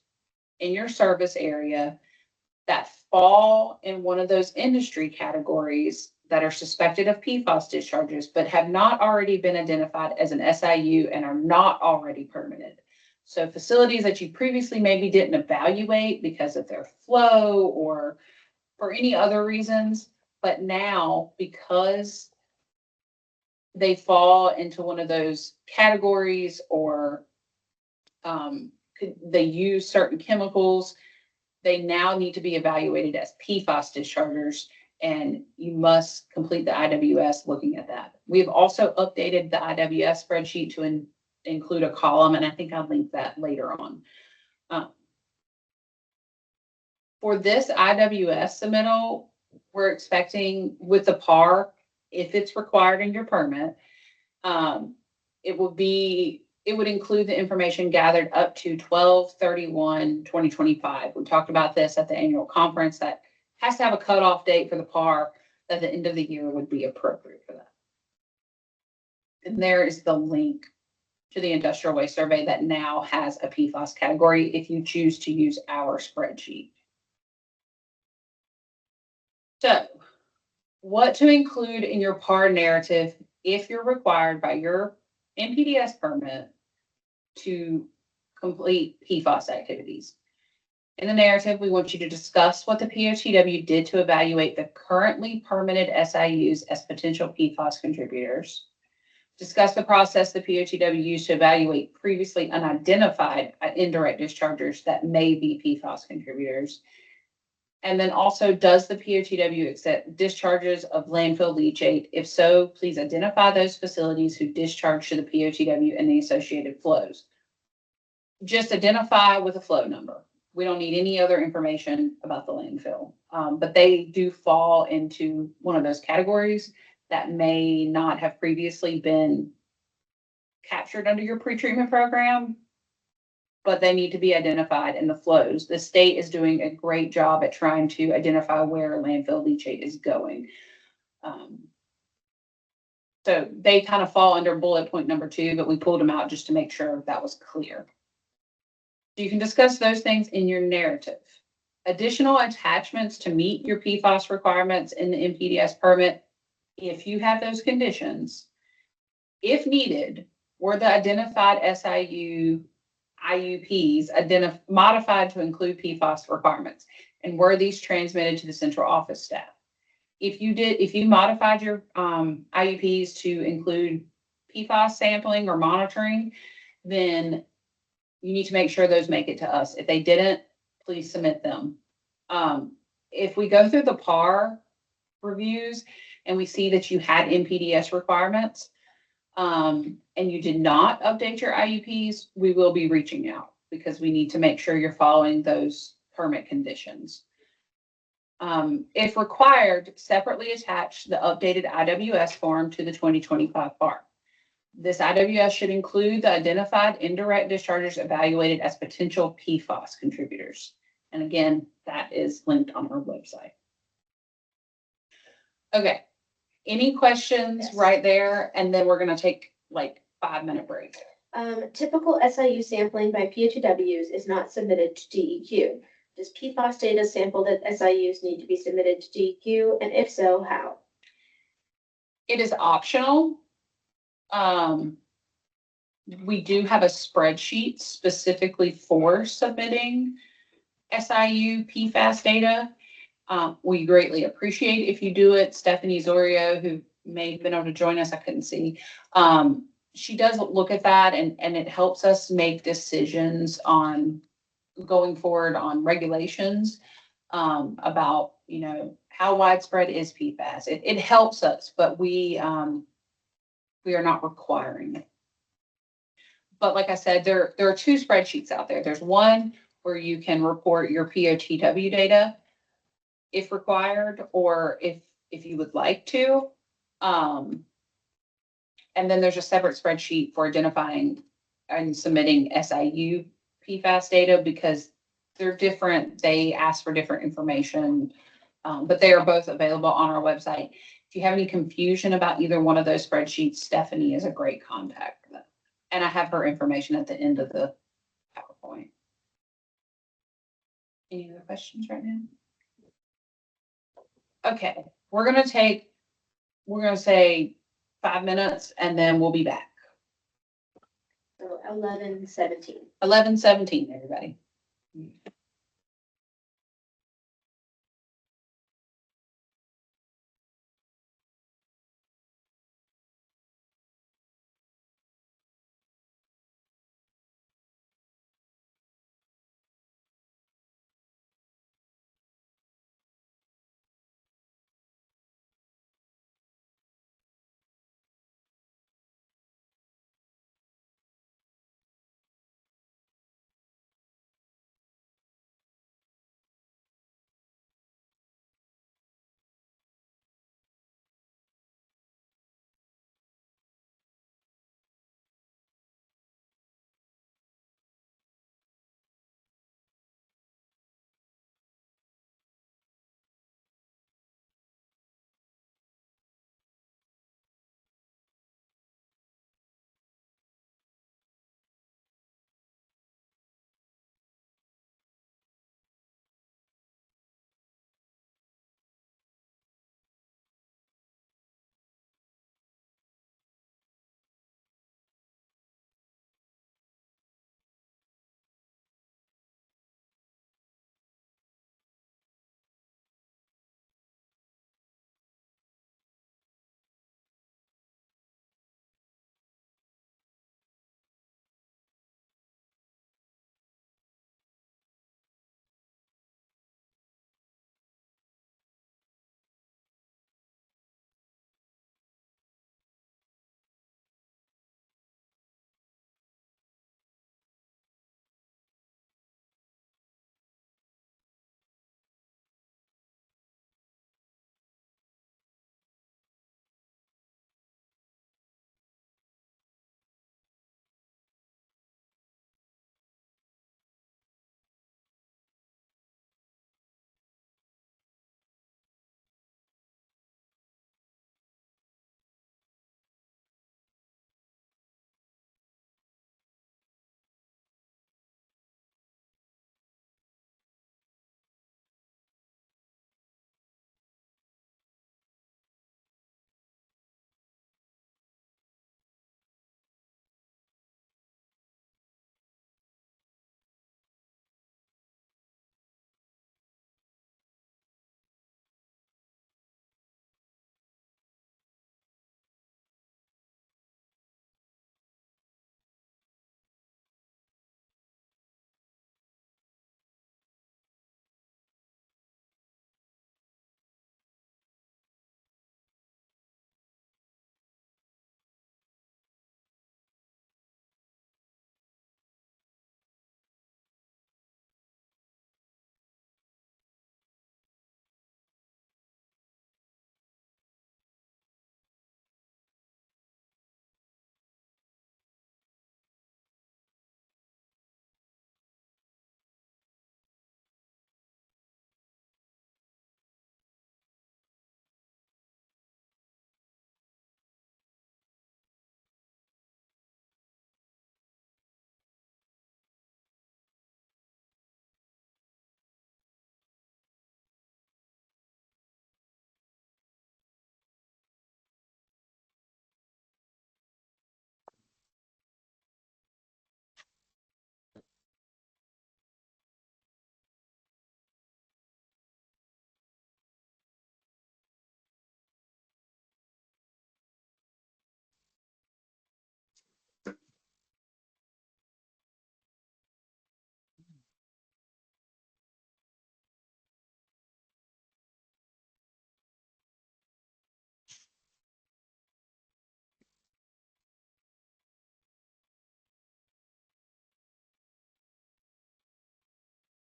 in your service area that fall in one of those industry categories that are suspected of PFAS discharges, but have not already been identified as an SIU and are not already permitted. So facilities that you previously maybe didn't evaluate because of their flow or for any other reasons, but now because they fall into one of those categories or they use certain chemicals, they now need to be evaluated as PFAS dischargers, and you must complete the IWS looking at that. We've also updated the IWS spreadsheet to include a column, and I think I'll link that later on. For this IWS submittal, we're expecting with the PAR, if it's required in your permit, it would include the information gathered up to 12/31/2025. We talked about this at the annual conference that has to have a cutoff date for the PAR that the end of the year would be appropriate for that. And there is the link to the industrial waste survey that now has a PFAS category if you choose to use our spreadsheet. So, what to include in your PAR narrative if you're required by your NPDES permit to complete PFAS activities. In the narrative, we want you to discuss what the POTW did to evaluate the currently permitted SIUs as potential PFAS contributors. Discuss the process the POTW used to evaluate previously unidentified indirect dischargers that may be PFAS contributors. And then also, does the POTW accept discharges of landfill leachate? If so, please identify those facilities who discharge to the POTW and the associated flows. Just identify with a flow number. We don't need any other information about the landfill, but they do fall into one of those categories that may not have previously been captured under your pretreatment program, but they need to be identified in the flows. The state is doing a great job at trying to identify where landfill leachate is going. So they kind of fall under bullet point number 2, but we pulled them out just to make sure that was clear. You can discuss those things in your narrative. Additional attachments to meet your PFAS requirements in the NPDES permit, if you have those conditions, if needed, were the identified SIU IUPs modified to include PFAS requirements, and were these transmitted to the central office staff? If you modified your IUPs to include PFAS sampling or monitoring, then you need to make sure those make it to us. If they didn't, please submit them. If we go through the PAR reviews and we see that you had NPDES requirements, and you did not update your IUPs, we will be reaching out because we need to make sure you're following those permit conditions. If required, separately attach the updated IWS form to the 2025 PAR. This IWS should include the identified indirect discharges evaluated as potential PFAS contributors. And again, that is linked on our website. Okay, any questions Yes. right there? And then we're gonna take like 5-minute break. Typical SIU sampling by PO2Ws is not submitted to DEQ. Does PFAS data sampled at SIUs need to be submitted to DEQ? And if so, how? It is optional. We do have a spreadsheet specifically for submitting SIU PFAS data. We greatly appreciate if you do it. Stephanie Zorio, who may have been able to join us, I couldn't see. She does look at that and it helps us make decisions on going forward on regulations about, how widespread is PFAS. It helps us, but we are not requiring it. But like I said, there are 2 spreadsheets out there. There's one where you can report your POTW data if required, or if you would like to. And then there's a separate spreadsheet for identifying and submitting SIU PFAS data because they're different. They ask for different information, but they are both available on our website. If you have any confusion about either one of those spreadsheets, Stephanie is a great contact for that. And I have her information at the end of the PowerPoint. Any other questions right now? Okay, we're gonna say 5 minutes and then we'll be back. So 11:17. 11:17, everybody.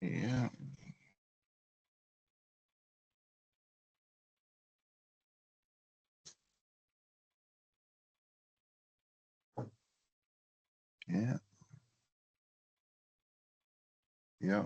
Yeah. Yeah. Yeah.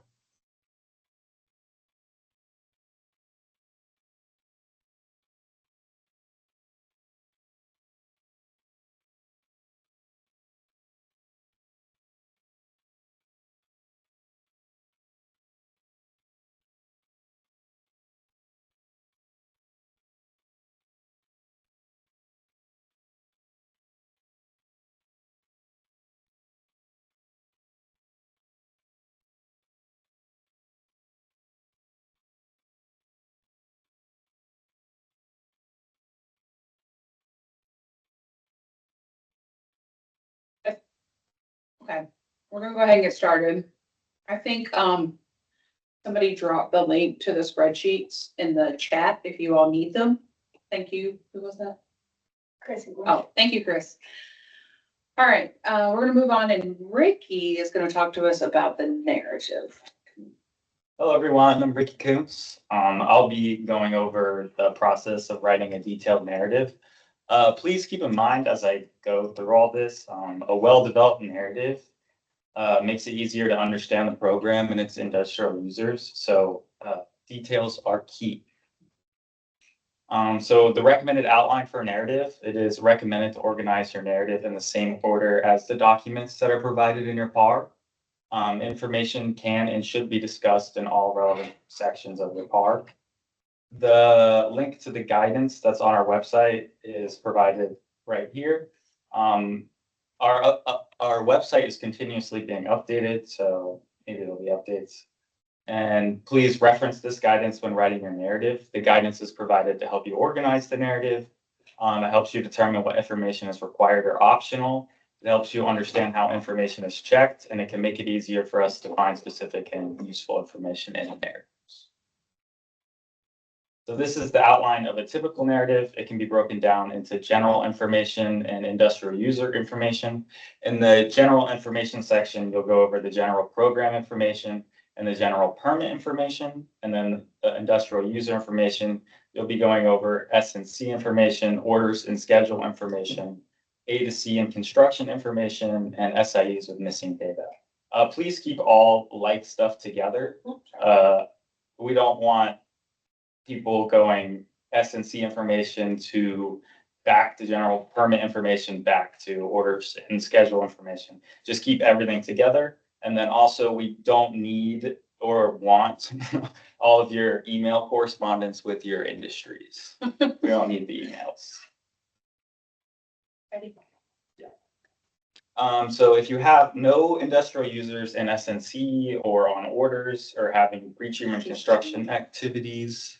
Okay, we're gonna go ahead and get started. I think, somebody dropped the link to the spreadsheets in the chat if you all need them. Thank you. Who was that? Chris. Oh, thank you, Chris. All right, we're gonna move on and Ricky is gonna talk to us about the narrative. Hello, everyone. I'm Ricky Koontz. I'll be going over the process of writing a detailed narrative. Please keep in mind as I go through all this, a well-developed narrative makes it easier to understand the program and its industrial users. So details are key. So the recommended outline for a narrative, it is recommended to organize your narrative in the same order as the documents that are provided in your PAR. Information can and should be discussed in all relevant sections of the PAR. The link to the guidance that's on our website is provided right here. Our website is continuously being updated, so maybe there'll be updates. And please reference this guidance when writing your narrative. The guidance is provided to help you organize the narrative. It helps you determine what information is required or optional. It helps you understand how information is checked, and it can make it easier for us to find specific and useful information in a narrative. So this is the outline of a typical narrative. It can be broken down into general information and industrial user information. In the general information section, you'll go over the general program information and the general permit information. And then the industrial user information, you'll be going over S&C information, orders and schedule information, A to C and construction information, and SIEs with missing data. Please keep all light stuff together. We don't want people going S&C information to back to general permit information, back to orders and schedule information. Just keep everything together. And then also we don't need or want all of your email correspondence with your industries. We don't need the emails. Ready? So if you have no industrial users in S&C or on orders or having pre-treatment construction activities,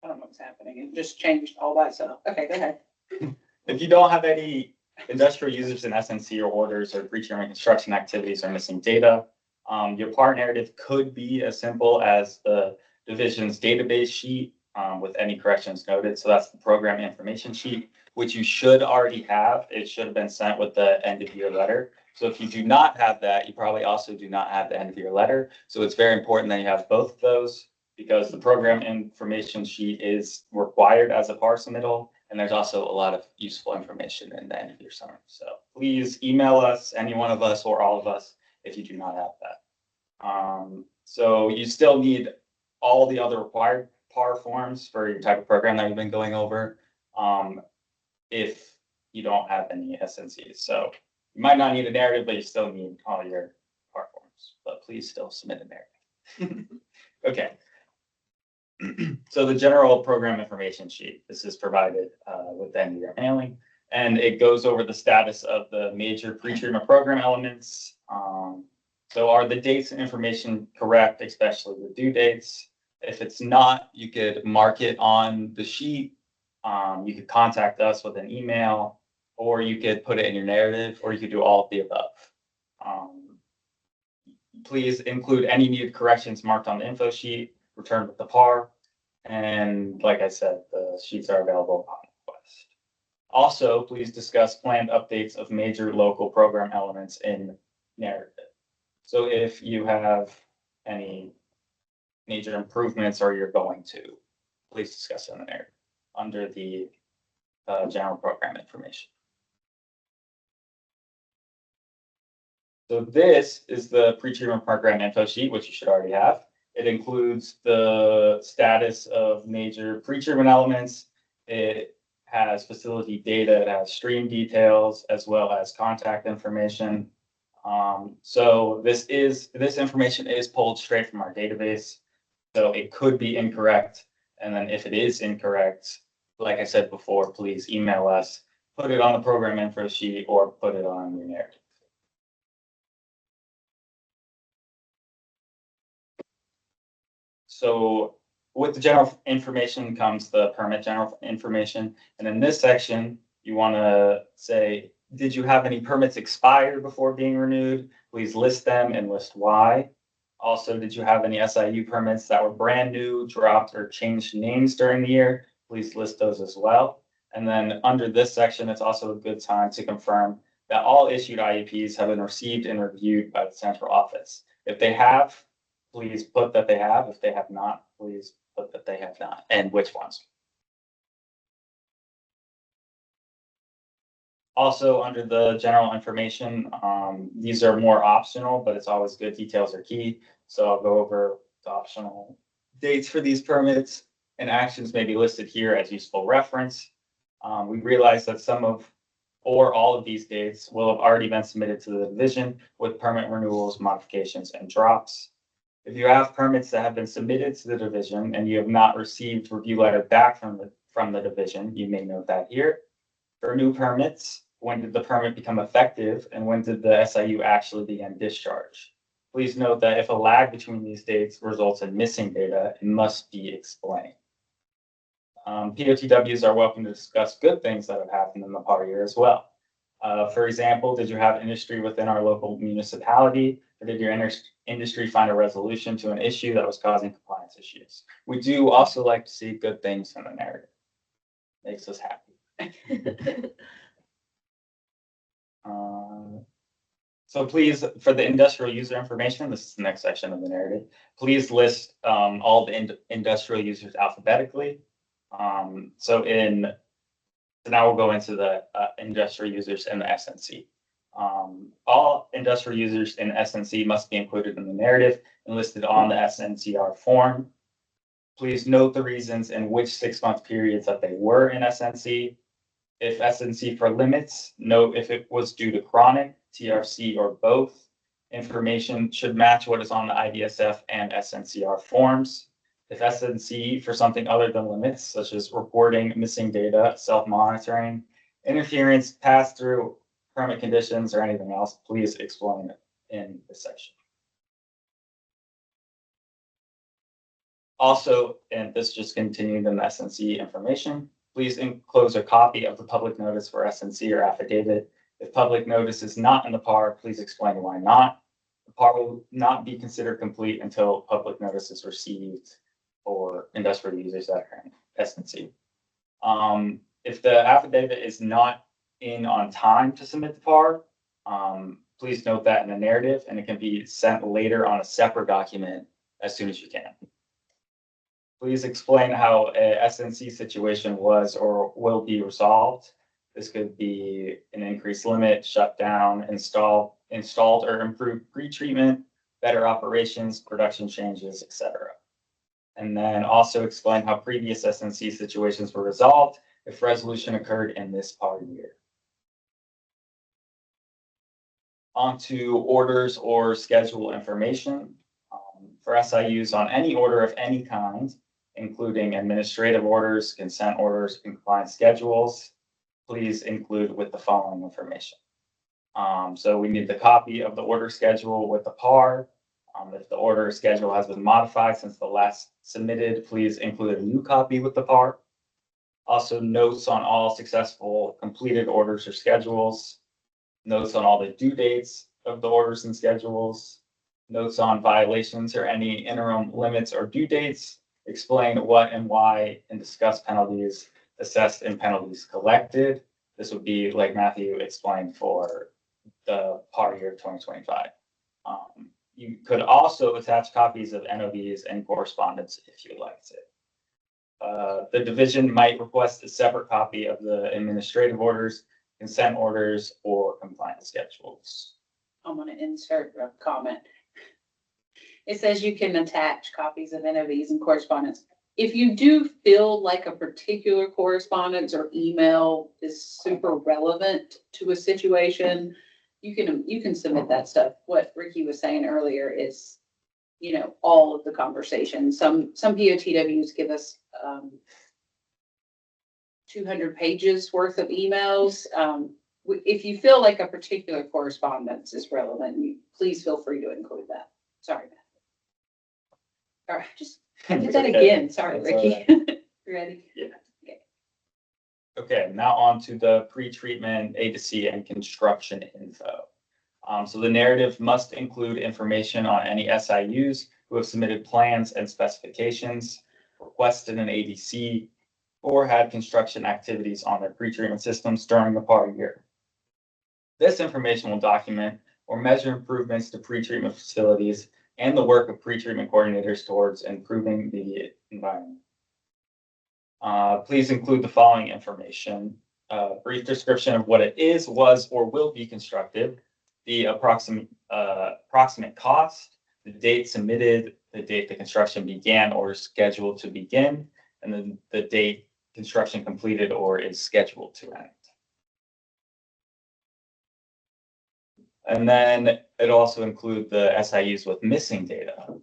I don't know what's happening. It just changed all by itself. Okay, go ahead. if you don't have any industrial users in S&C or orders or pre-treatment construction activities or missing data, your PAR narrative could be as simple as the division's database sheet with any corrections noted. So that's the program information sheet, which you should already have. It should have been sent with the end of year letter. So if you do not have that, you probably also do not have the end of year letter. So it's very important that you have both of those, because the program information sheet is required as a PAR submittal, and there's also a lot of useful information in the end of year summary. So please email us, any one of us or all of us, if you do not have that. So you still need all the other required PAR forms for your type of program that we've been going over, if you don't have any S&Cs. So you might not need a narrative, but you still need all your PAR forms, but please still submit a narrative. Okay. So the general program information sheet, this is provided with the end of year mailing, and it goes over the status of the major pre-treatment program elements. So are the dates and information correct, especially the due dates? If it's not, you could mark it on the sheet. You could contact us with an email, or you could put it in your narrative, or you could do all of the above. Please include any needed corrections marked on the info sheet, returned with the PAR. And like I said, the sheets are available upon request. Also, please discuss planned updates of major local program elements in narrative. So if you have any major improvements or you're going to, please discuss it in the narrative under the general program information. So this is the pre-treatment program info sheet, which you should already have. It includes the status of major pre-treatment elements. It has facility data, it has stream details, as well as contact information. So this information is pulled straight from our database. So it could be incorrect. And then if it is incorrect, like I said before, please email us, put it on the program info sheet or put it on your narrative. So with the general information comes the permit general information. And in this section, you want to say, did you have any permits expire before being renewed? Please list them and list why. Also, did you have any SIU permits that were brand new, dropped, or changed names during the year? Please list those as well. And then under this section, it's also a good time to confirm that all issued IEPs have been received and reviewed by the central office. If they have, please put that they have. If they have not, please put that they have not, and which ones. Also, under the general information, these are more optional, but it's always good. Details are key. So I'll go over the optional dates for these permits, and actions may be listed here as useful reference. We realize that some of or all of these dates will have already been submitted to the division with permit renewals, modifications, and drops. If you have permits that have been submitted to the division and you have not received review letter back from the division, you may note that here. For new permits, when did the permit become effective and when did the SIU actually begin discharge? Please note that if a lag between these dates results in missing data, it must be explained. POTWs are welcome to discuss good things that have happened in the PAR year as well. For example, did you have industry within our local municipality, or did your industry find a resolution to an issue that was causing compliance issues? We do also like to see good things in the narrative. Makes us happy. So please, for the industrial user information, this is the next section of the narrative, please list all the industrial users alphabetically. So now we'll go into the industrial users in the SNC. All industrial users in SNC must be included in the narrative and listed on the SNCR form. Please note the reasons in which 6-month periods that they were in SNC. If SNC for limits, note if it was due to chronic, TRC, or both. Information should match what is on the IDSF and SNCR forms. If SNC for something other than limits, such as reporting missing data, self-monitoring, interference, pass-through, permit conditions, or anything else, please explain it in this section. Also, and this just continued in the SNC information, please enclose a copy of the public notice for SNC or affidavit. If public notice is not in the PAR, please explain why not. The PAR will not be considered complete until public notice is received for industrial users that are in SNC. If the affidavit is not in on time to submit the PAR, please note that in the narrative, and it can be sent later on a separate document as soon as you can. Please explain how a SNC situation was or will be resolved. This could be an increased limit, shutdown, installed or improved pre-treatment, better operations, production changes, etc. And then also explain how previous SNC situations were resolved if resolution occurred in this PAR year. On to orders or schedule information. For SIUs on any order of any kind, including administrative orders, consent orders, and compliance schedules, please include with the following information. So we need the copy of the order schedule with the PAR. If the order schedule has been modified since the last submitted, please include a new copy with the PAR. Also, notes on all successful completed orders or schedules, notes on all the due dates of the orders and schedules, notes on violations or any interim limits or due dates, explain what and why, and discuss penalties assessed and penalties collected. This would be like Matthew explained for the PAR year 2025. You could also attach copies of NOVs and correspondence if you liked it. The division might request a separate copy of the administrative orders, consent orders, or compliance schedules. I'm gonna insert a comment. It says you can attach copies of NOVs and correspondence. If you do feel like a particular correspondence or email is super relevant to a situation, you can submit that stuff. What Ricky was saying earlier is, all of the conversations. Some POTWs give us 200 pages worth of emails. If you feel like a particular correspondence is relevant, please feel free to include that. Sorry, Matt. All right, just did that again. Sorry, That's all Ricky. You ready? Okay, now on to the pre-treatment A to C and construction info. So the narrative must include information on any SIUs who have submitted plans and specifications, requested an ADC, or had construction activities on their pre-treatment systems during the prior year. This information will document or measure improvements to pre-treatment facilities and the work of pre-treatment coordinators towards improving the environment. Please include the following information: brief description of what it is, was, or will be constructed, the approximate cost, the date submitted, the date the construction began or is scheduled to begin, and then the date construction completed or is scheduled to end. And then it also include the SIUs with missing data.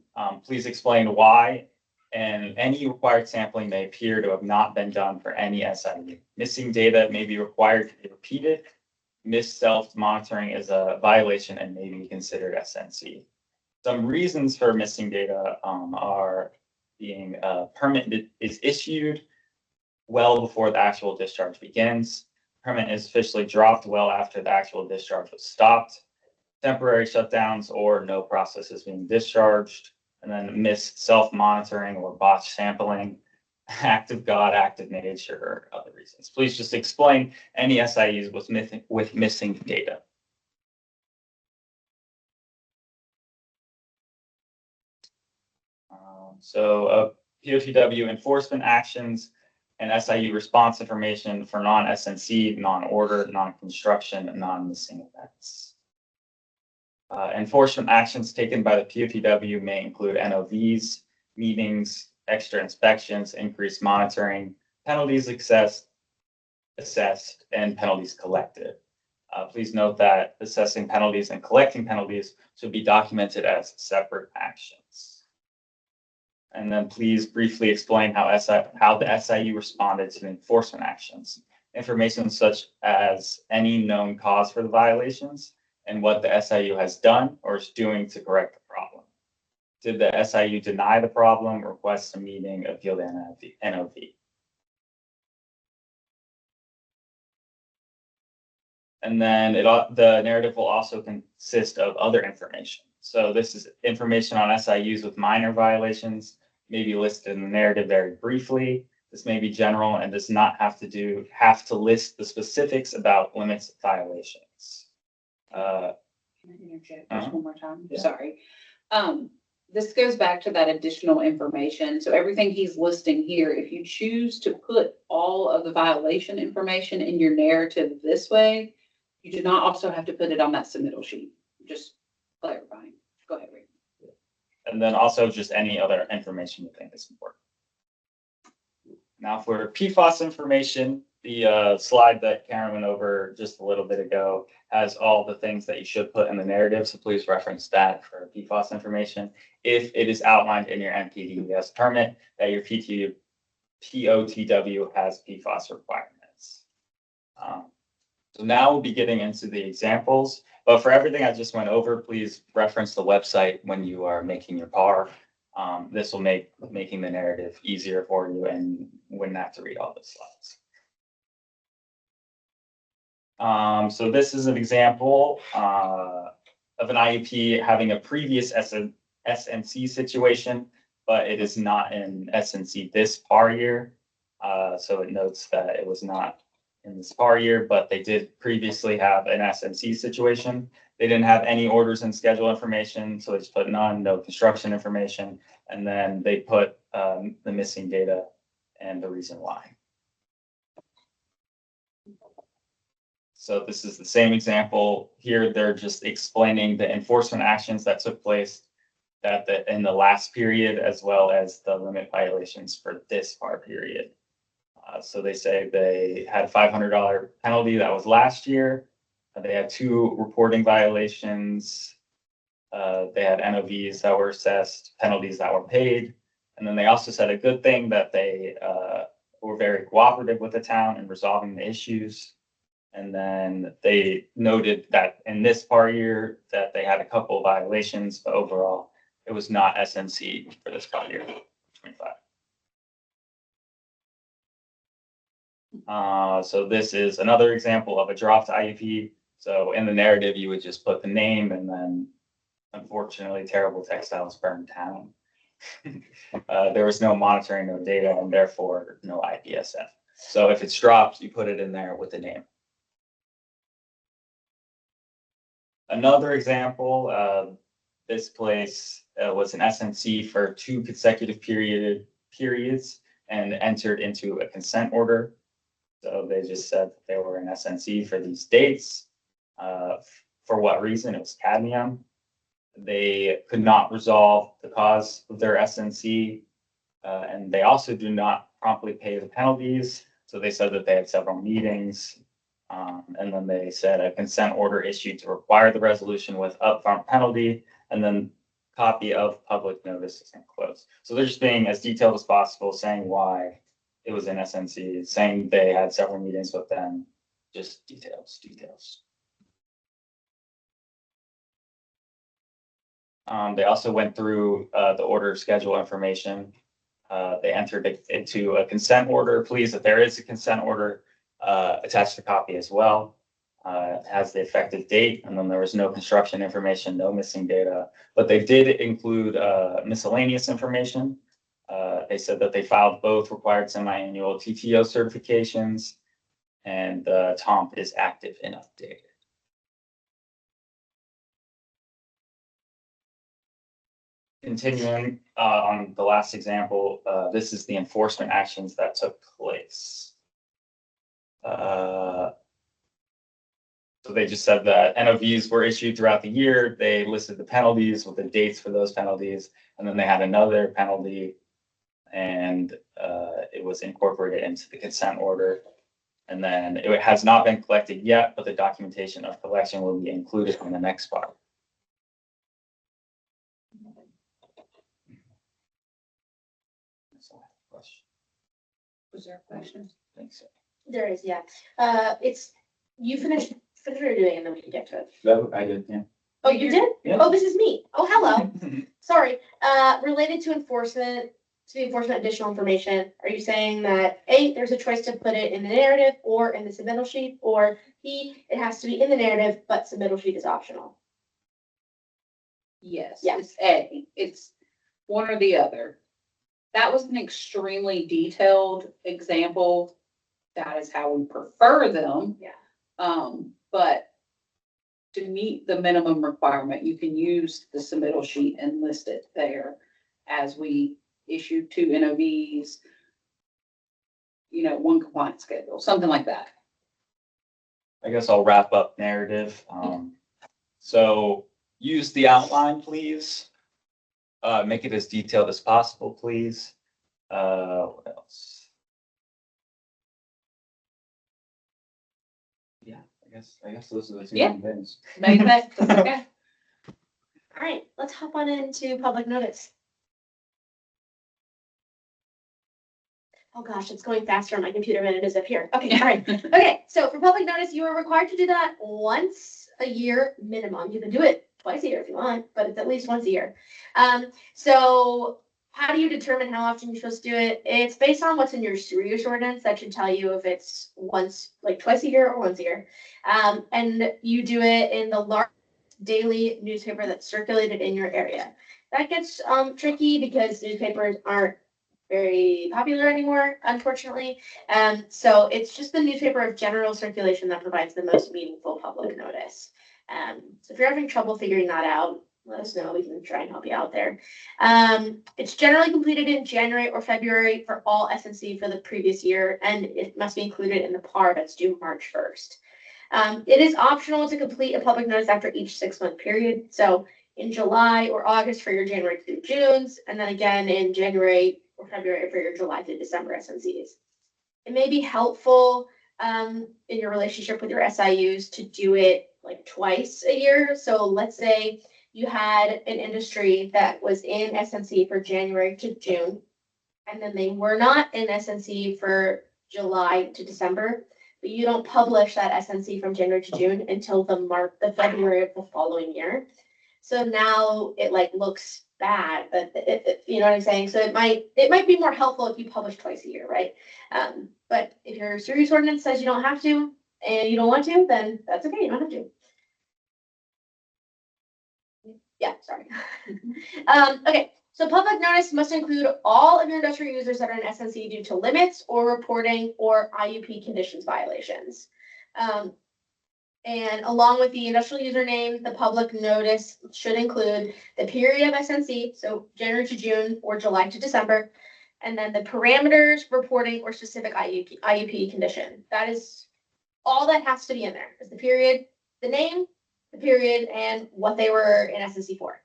Please explain why and any required sampling may appear to have not been done for any SIU. Missing data may be required to be repeated. Missed self-monitoring is a violation and may be considered SNC. Some reasons for missing data are being a permit is issued well before the actual discharge begins. Permit is officially dropped well after the actual discharge was stopped. Temporary shutdowns or no process is being discharged, and then missed self-monitoring or botched sampling, act of God, act of nature, or other reasons. Please just explain any SIUs with missing data. POTW enforcement actions and SIU response information for non-SNC, non-order, non-construction, and non-missing events. Enforcement actions taken by the POTW may include NOVs, meetings, extra inspections, increased monitoring, penalties assessed, and penalties collected. Please note that assessing penalties and collecting penalties should be documented as separate actions. And then please briefly explain how the SIU responded to the enforcement actions. Information such as any known cause for the violations and what the SIU has done or is doing to correct the problem. Did the SIU deny the problem, request a meeting, appeal the NOV? And then the narrative will also consist of other information. So this is information on SIUs with minor violations, may be listed in the narrative very briefly. This may be general and does not have to list the specifics about limits of violations. Can I interject just one more time? Yeah. Sorry. This goes back to that additional information. So everything he's listing here, if you choose to put all of the violation information in your narrative this way, you do not also have to put it on that submittal sheet. Just clarifying. Go ahead, Rick. And then also just any other information you think is important. Now for PFAS information, the slide that Karen went over just a little bit ago has all the things that you should put in the narrative. So please reference that for PFAS information. If it is outlined in your NPDES permit that your POTW has PFAS requirements. So now we'll be getting into the examples, but for everything I just went over, please reference the website when you are making your PAR. This will make making the narrative easier for you and wouldn't have to read all the slides. So this is an example of an IUP having a previous SNC situation, but it is not in SNC this PAR year. So it notes that it was not in this PAR year, but they did previously have an SNC situation. they didn't have any orders and schedule information, so they just put none, no construction information, and then they put the missing data and the reason why. So this is the same example here. They're just explaining the enforcement actions that took place in the last period, as well as the limit violations for this FAR period. So they say they had a $500 penalty that was last year. They had 2 reporting violations. They had NOVs that were assessed, penalties that were paid. And then they also said a good thing that they were very cooperative with the town in resolving the issues. And then they noted that in this FAR year that they had a couple of violations, but overall it was not SNC for this FAR year, 25. So this is another example of a draft IUP. So in the narrative, you would just put the name and then, unfortunately, Terrible Textiles burned down. There was no monitoring, no data, and therefore no IPSF. So if it's dropped, you put it in there with the name. Another example, this place was an SNC for 2 consecutive periods and entered into a consent order. So they just said that they were an SNC for these dates. For what reason? It was cadmium. They could not resolve the cause of their SNC, and they also do not promptly pay the penalties. So they said that they had several meetings, and then they said a consent order issued to require the resolution with upfront penalty, and then copy of public notice enclosed. So they're just being as detailed as possible, saying why it was an SNC, saying they had several meetings with them, just details. They also went through the order schedule information. They entered it into a consent order. Please, if there is a consent order, attach the copy as well. It has the effective date, and then there was no construction information, no missing data, but they did include miscellaneous information. They said that they filed both required semi-annual TTO certifications, and the TOMP is active and updated. Continuing on the last example, this is the enforcement actions that took place. So they just said that NOVs were issued throughout the year. They listed the penalties with the dates for those penalties, and then they had another penalty, and it was incorporated into the consent order. And then it has not been collected yet, but the documentation of collection will be included in the next part. Was there a question? Thanks. There is, yeah. It's, you finish what you're doing and then we can get to it. I did, yeah. Oh, you did? Yeah. Oh, this is me. Oh, hello. Sorry. Related to enforcement, additional information, are you saying that A, there's a choice to put it in the narrative or in the submittal sheet, or B, it has to be in the narrative, but submittal sheet is optional? Yes, Yeah. it's A. It's one or the other. That was an extremely detailed example. That is how we prefer them. Yeah. But to meet the minimum requirement, you can use the submittal sheet and list it there as we issued 2 NOVs, 1 compliance schedule, something like that. I guess I'll wrap up narrative. So use the outline, please. Make it as detailed as possible, please. What else? Yeah, I guess those are the 2 main things. Make that, okay. All right, let's hop on into public notice. Oh gosh, it's going faster on my computer than it is up here. Okay, all right. Okay, so for public notice, you are required to do that once a year minimum. You can do it twice a year if you want, but it's at least once a year. So how do you determine how often you're supposed to do it? It's based on what's in your sewer use ordinance. That should tell you if it's twice a year or once a year. And you do it in the large daily newspaper that's circulated in your area. That gets tricky because newspapers aren't very popular anymore, unfortunately. So it's just the newspaper of general circulation that provides the most meaningful public notice. So if you're having trouble figuring that out, let us know. We can try and help you out there. It's generally completed in January or February for all SNC for the previous year, and it must be included in the PAR that's due March 1st. It is optional to complete a public notice after each 6-month period. So in July or August for your January through June's, and then again in January or February for your July through December SNCs. It may be helpful in your relationship with your SIUs to do it like twice a year. So let's say you had an industry that was in SNC for January to June, and then they were not in SNC for July to December, but you don't publish that SNC from January to June until the February of the following year. So now it like looks bad, but you know what I'm saying? So it might be more helpful if you publish twice a year, right? But if your series ordinance says you don't have to and you don't want to, then that's okay, you don't have to. Yeah, sorry. Okay, so public notice must include all of your industrial users that are in SNC due to limits or reporting or IUP conditions violations. And along with the industrial username, the public notice should include the period of SNC, so January to June or July to December, and then the parameters, reporting, or specific IUP condition. That is all that has to be in there, is the period, the name, the period, and what they were in SNC for.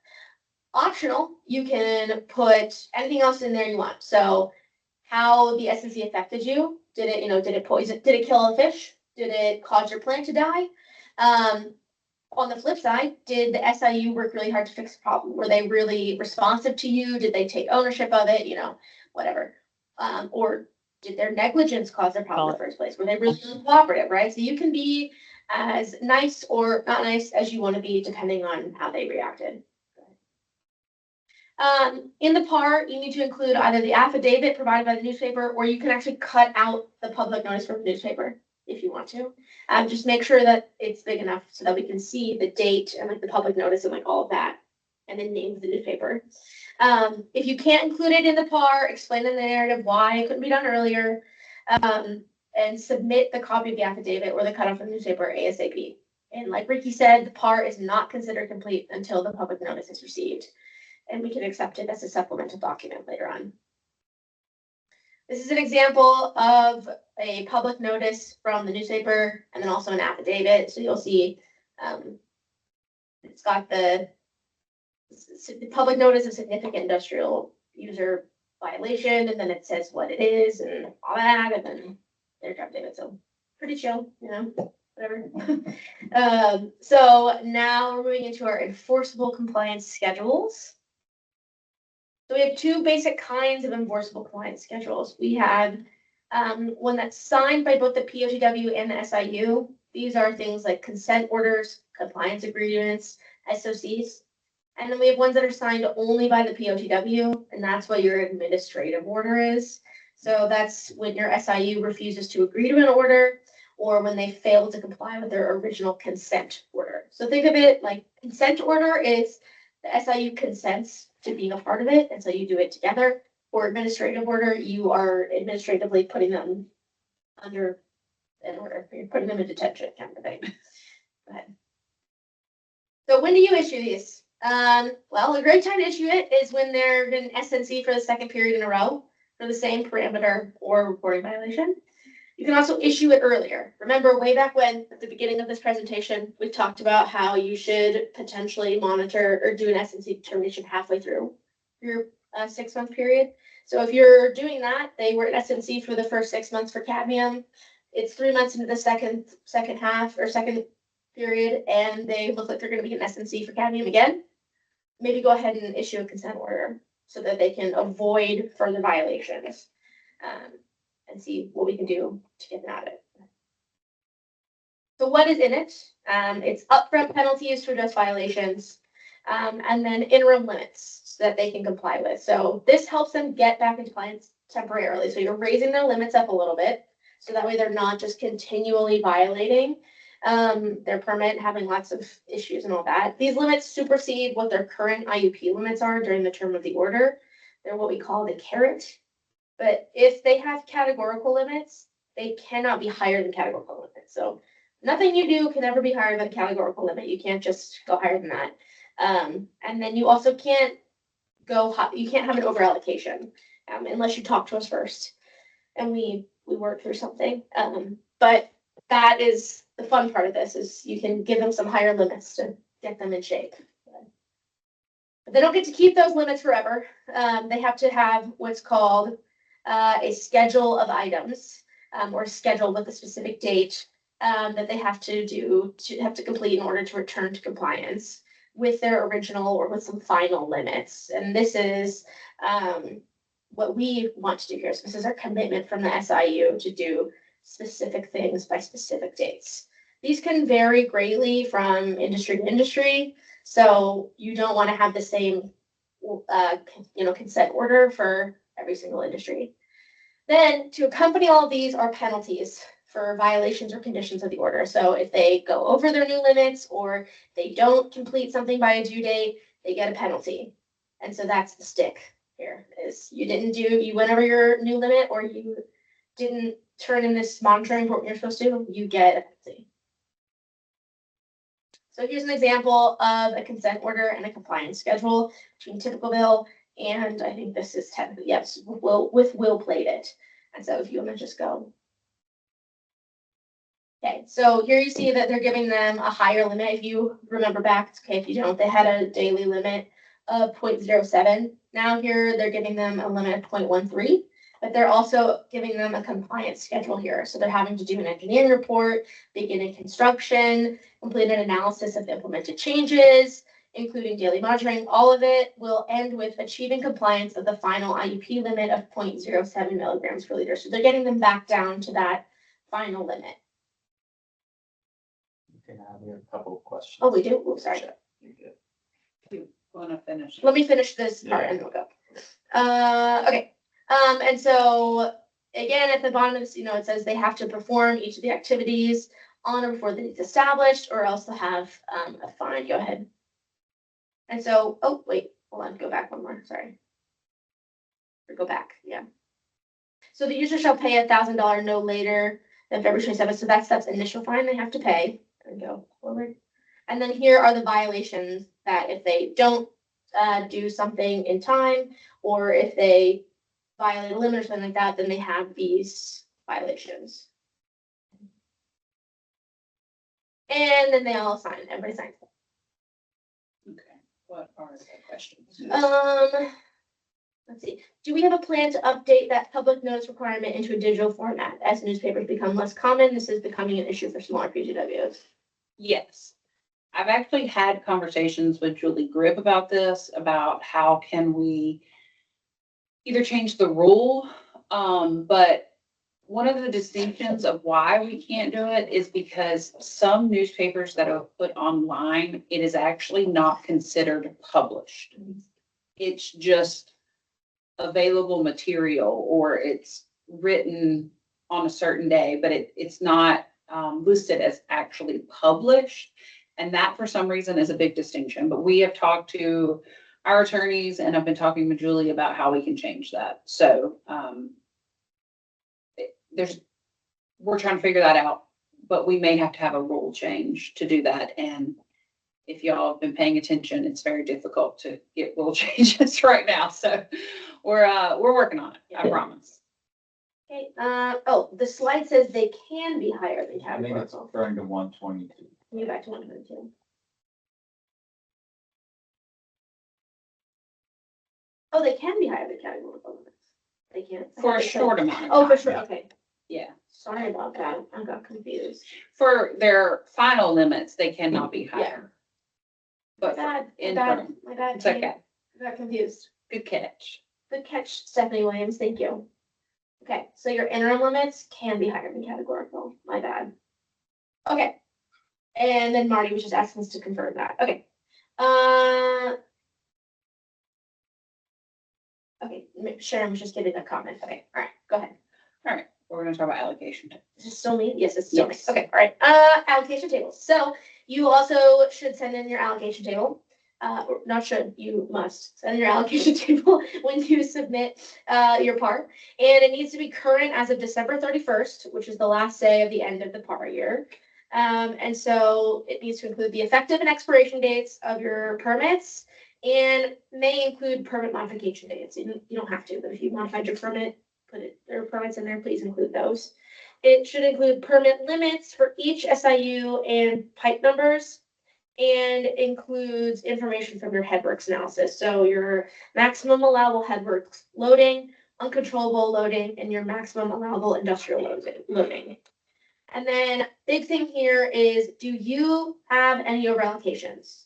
Optional, you can put anything else in there you want. So how the SNC affected you. Did it poison, did it kill a fish? Did it cause your plant to die? On the flip side, did the SIU work really hard to fix the problem? Were they really responsive to you? Did they take ownership of it? Whatever. Or did their negligence cause the problem in the first place? Were they really cooperative, right? So you can be as nice or not nice as you want to be, depending on how they reacted. In the PAR, you need to include either the affidavit provided by the newspaper, or you can actually cut out the public notice from the newspaper if you want to. Just make sure that it's big enough so that we can see the date and like the public notice and like all of that, and then name of the newspaper. If you can't include it in the PAR, explain in the narrative why it couldn't be done earlier, and submit the copy of the affidavit or the cutoff from the newspaper ASAP. And like Ricky said, the PAR is not considered complete until the public notice is received, and we can accept it as a supplemental document later on. This is an example of a public notice from the newspaper and then also an affidavit. So you'll see it's got the public notice of significant industrial user violation, and then it says what it is and all that, and then there's affidavit. So pretty chill, whatever. So now we're moving into our enforceable compliance schedules. So we have two basic kinds of enforceable compliance schedules. We have one that's signed by both the POTW and the SIU. These are things like consent orders, compliance agreements, SOCs. And then we have ones that are signed only by the POTW, and that's what your administrative order is. So that's when your SIU refuses to agree to an order, or when they fail to comply with their original consent order. So think of it like consent order is the SIU consents to being a part of it, and so you do it together. Or administrative order, you are administratively putting them under an order. You're putting them in detention kind of thing. Go ahead. So when do you issue these? Well, a great time to issue it is when they're in SNC for the second period in a row for the same parameter or reporting violation. You can also issue it earlier. Remember way back when, at the beginning of this presentation, we talked about how you should potentially monitor or do an SNC determination halfway through your 6-month period. So if you're doing that, they were at SNC for the first 6 months for cadmium. It's 3 months into the second half or second period, and they look like they're going to be in SNC for cadmium again. Maybe go ahead and issue a consent order so that they can avoid further violations. And see what we can do to get out of it. So what is in it? It's upfront penalties for just violations, and then interim limits so that they can comply with. So this helps them get back into compliance temporarily. So you're raising their limits up a little bit, so that way they're not just continually violating their permit, having lots of issues and all that. These limits supersede what their current IUP limits are during the term of the order. They're what we call the carrot. But if they have categorical limits, they cannot be higher than categorical limits. So Nothing you do can ever be higher than a categorical limit. You can't just go higher than that. And then you also can't go high, you can't have an over allocation, unless you talk to us first and we work through something. But that is the fun part of this, is you can give them some higher limits to get them in shape. But they don't get to keep those limits forever. They have to have what's called a schedule of items, or schedule with a specific date that they have to complete in order to return to compliance with their original or with some final limits. And this is what we want to do here. So this is our commitment from the SIU to do specific things by specific dates. These can vary greatly from industry to industry. So you don't want to have the same, consent order for every single industry. Then to accompany all of these are penalties for violations or conditions of the order. So if they go over their new limits or they don't complete something by a due date, they get a penalty. And so that's the stick here, is you went over your new limit or you didn't turn in this monitoring report when you're supposed to, you get a penalty. So here's an example of a consent order and a compliance schedule between Typicalville, and I think this is technically, yes, Will played it. And so if you want to just go. Okay, so here you see that they're giving them a higher limit. If you remember back, it's okay if you don't, they had a daily limit of 0.07. Now here they're giving them a limit of 0.13, but they're also giving them a compliance schedule here. So they're having to do an engineering report, begin construction, complete an analysis of implemented changes, including daily monitoring. All of it will end with achieving compliance of the final IUP limit of 0.07 milligrams per liter. So they're getting them back down to that final limit. Okay, now we have a couple of questions. Oh, we do? Oops, sorry. You're good. You want to finish? Let me finish this part and then we'll go. Okay. And so again, at the bottom of this, it says they have to perform each of the activities on or before the date's established, or else they'll have a fine. Go ahead. And so, oh, wait, hold on, go back one more, sorry. Or go back, yeah. So the user shall pay $1,000 no later than February 27th. So that's initial fine they have to pay. And go forward. And then here are the violations that if they don't do something in time, or if they violate a limit or something like that, then they have these violations. And then they all sign, everybody signs. Okay, what are the questions? Let's see. Do we have a plan to update that public notice requirement into a digital format as newspapers become less common? This is becoming an issue for smaller PGWs. Yes. I've actually had conversations with Julie Grip about this, about how can we either change the rule, but one of the distinctions of why we can't do it is because some newspapers that are put online, it is actually not considered published. It's just available material, or it's written on a certain day, but it's not listed as actually published. And that for some reason is a big distinction, but we have talked to our attorneys and I've been talking with Julie about how we can change that. So we're trying to figure that out, but we may have to have a rule change to do that. And if y'all have been paying attention, it's very difficult to get rule changes right now. So we're working on it, I promise. Okay, the slide says they can be higher than I think it's categorical. referring to 122. Can you go back to 122? Oh, they can be higher than categorical limits. They can't. For a short amount of Oh, for time. sure, okay. Yeah. Sorry about that, I got confused. For their final limits, they cannot be higher. But for My interim, bad. it's okay. I got confused. Good catch. Good catch, Stephanie Williams, thank you. Okay, so your interim limits can be higher than categorical, my bad. Okay. And then Marty was just asking us to confirm that, okay. Okay, Sharon was just giving a comment, okay, all right, go ahead. All right, we're gonna talk about allocation. Is it still me? Yes, it's still me. Yes. Okay, all right. Allocation tables. So you also should send in your allocation table. Or not should, you must send in your allocation table when you submit your PAR. And it needs to be current as of December 31st, which is the last day of the end of the PAR year. And so it needs to include the effective and expiration dates of your permits and may include permit modification dates. You don't have to, but if you modified your permit, put it, there are permits in there, please include those. It should include permit limits for each SIU and pipe numbers, and includes information from your headworks analysis. So your maximum allowable headworks loading, uncontrollable loading, and your maximum allowable industrial loading. And then big thing here is, do you have any over allocations?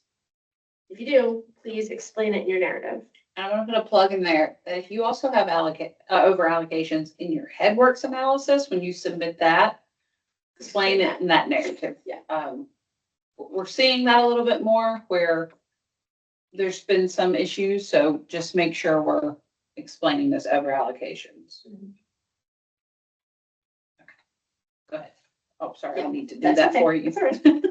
If you do, please explain it in your narrative. And I'm gonna plug in there that if you also have over allocations in your headworks analysis, when you submit that, explain it in that narrative. Yeah. We're seeing that a little bit more where there's been some issues, so just make sure we're explaining those over allocations. Mhm. Go ahead. Oh, sorry, I Yeah, need to do that's that okay. for you. That's all right.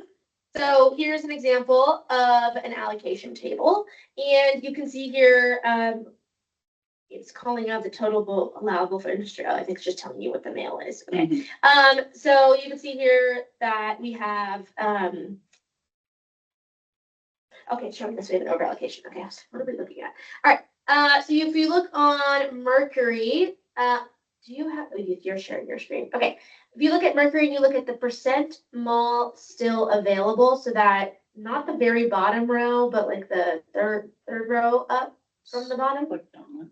So here's an example of an allocation table, and you can see here, it's calling out the total allowable for industrial. I think it's just telling you what the mail is. Okay. Mhm. So you can see here that we have, okay, it's showing this we have an over allocation. Okay, so what are we looking at? All right, so if you look on Mercury, do you have, oh, you're sharing your screen. Okay, if you look at Mercury and you look at the percent mall still available, so that not the very bottom row, but like the third row up from the bottom. Clicked on it.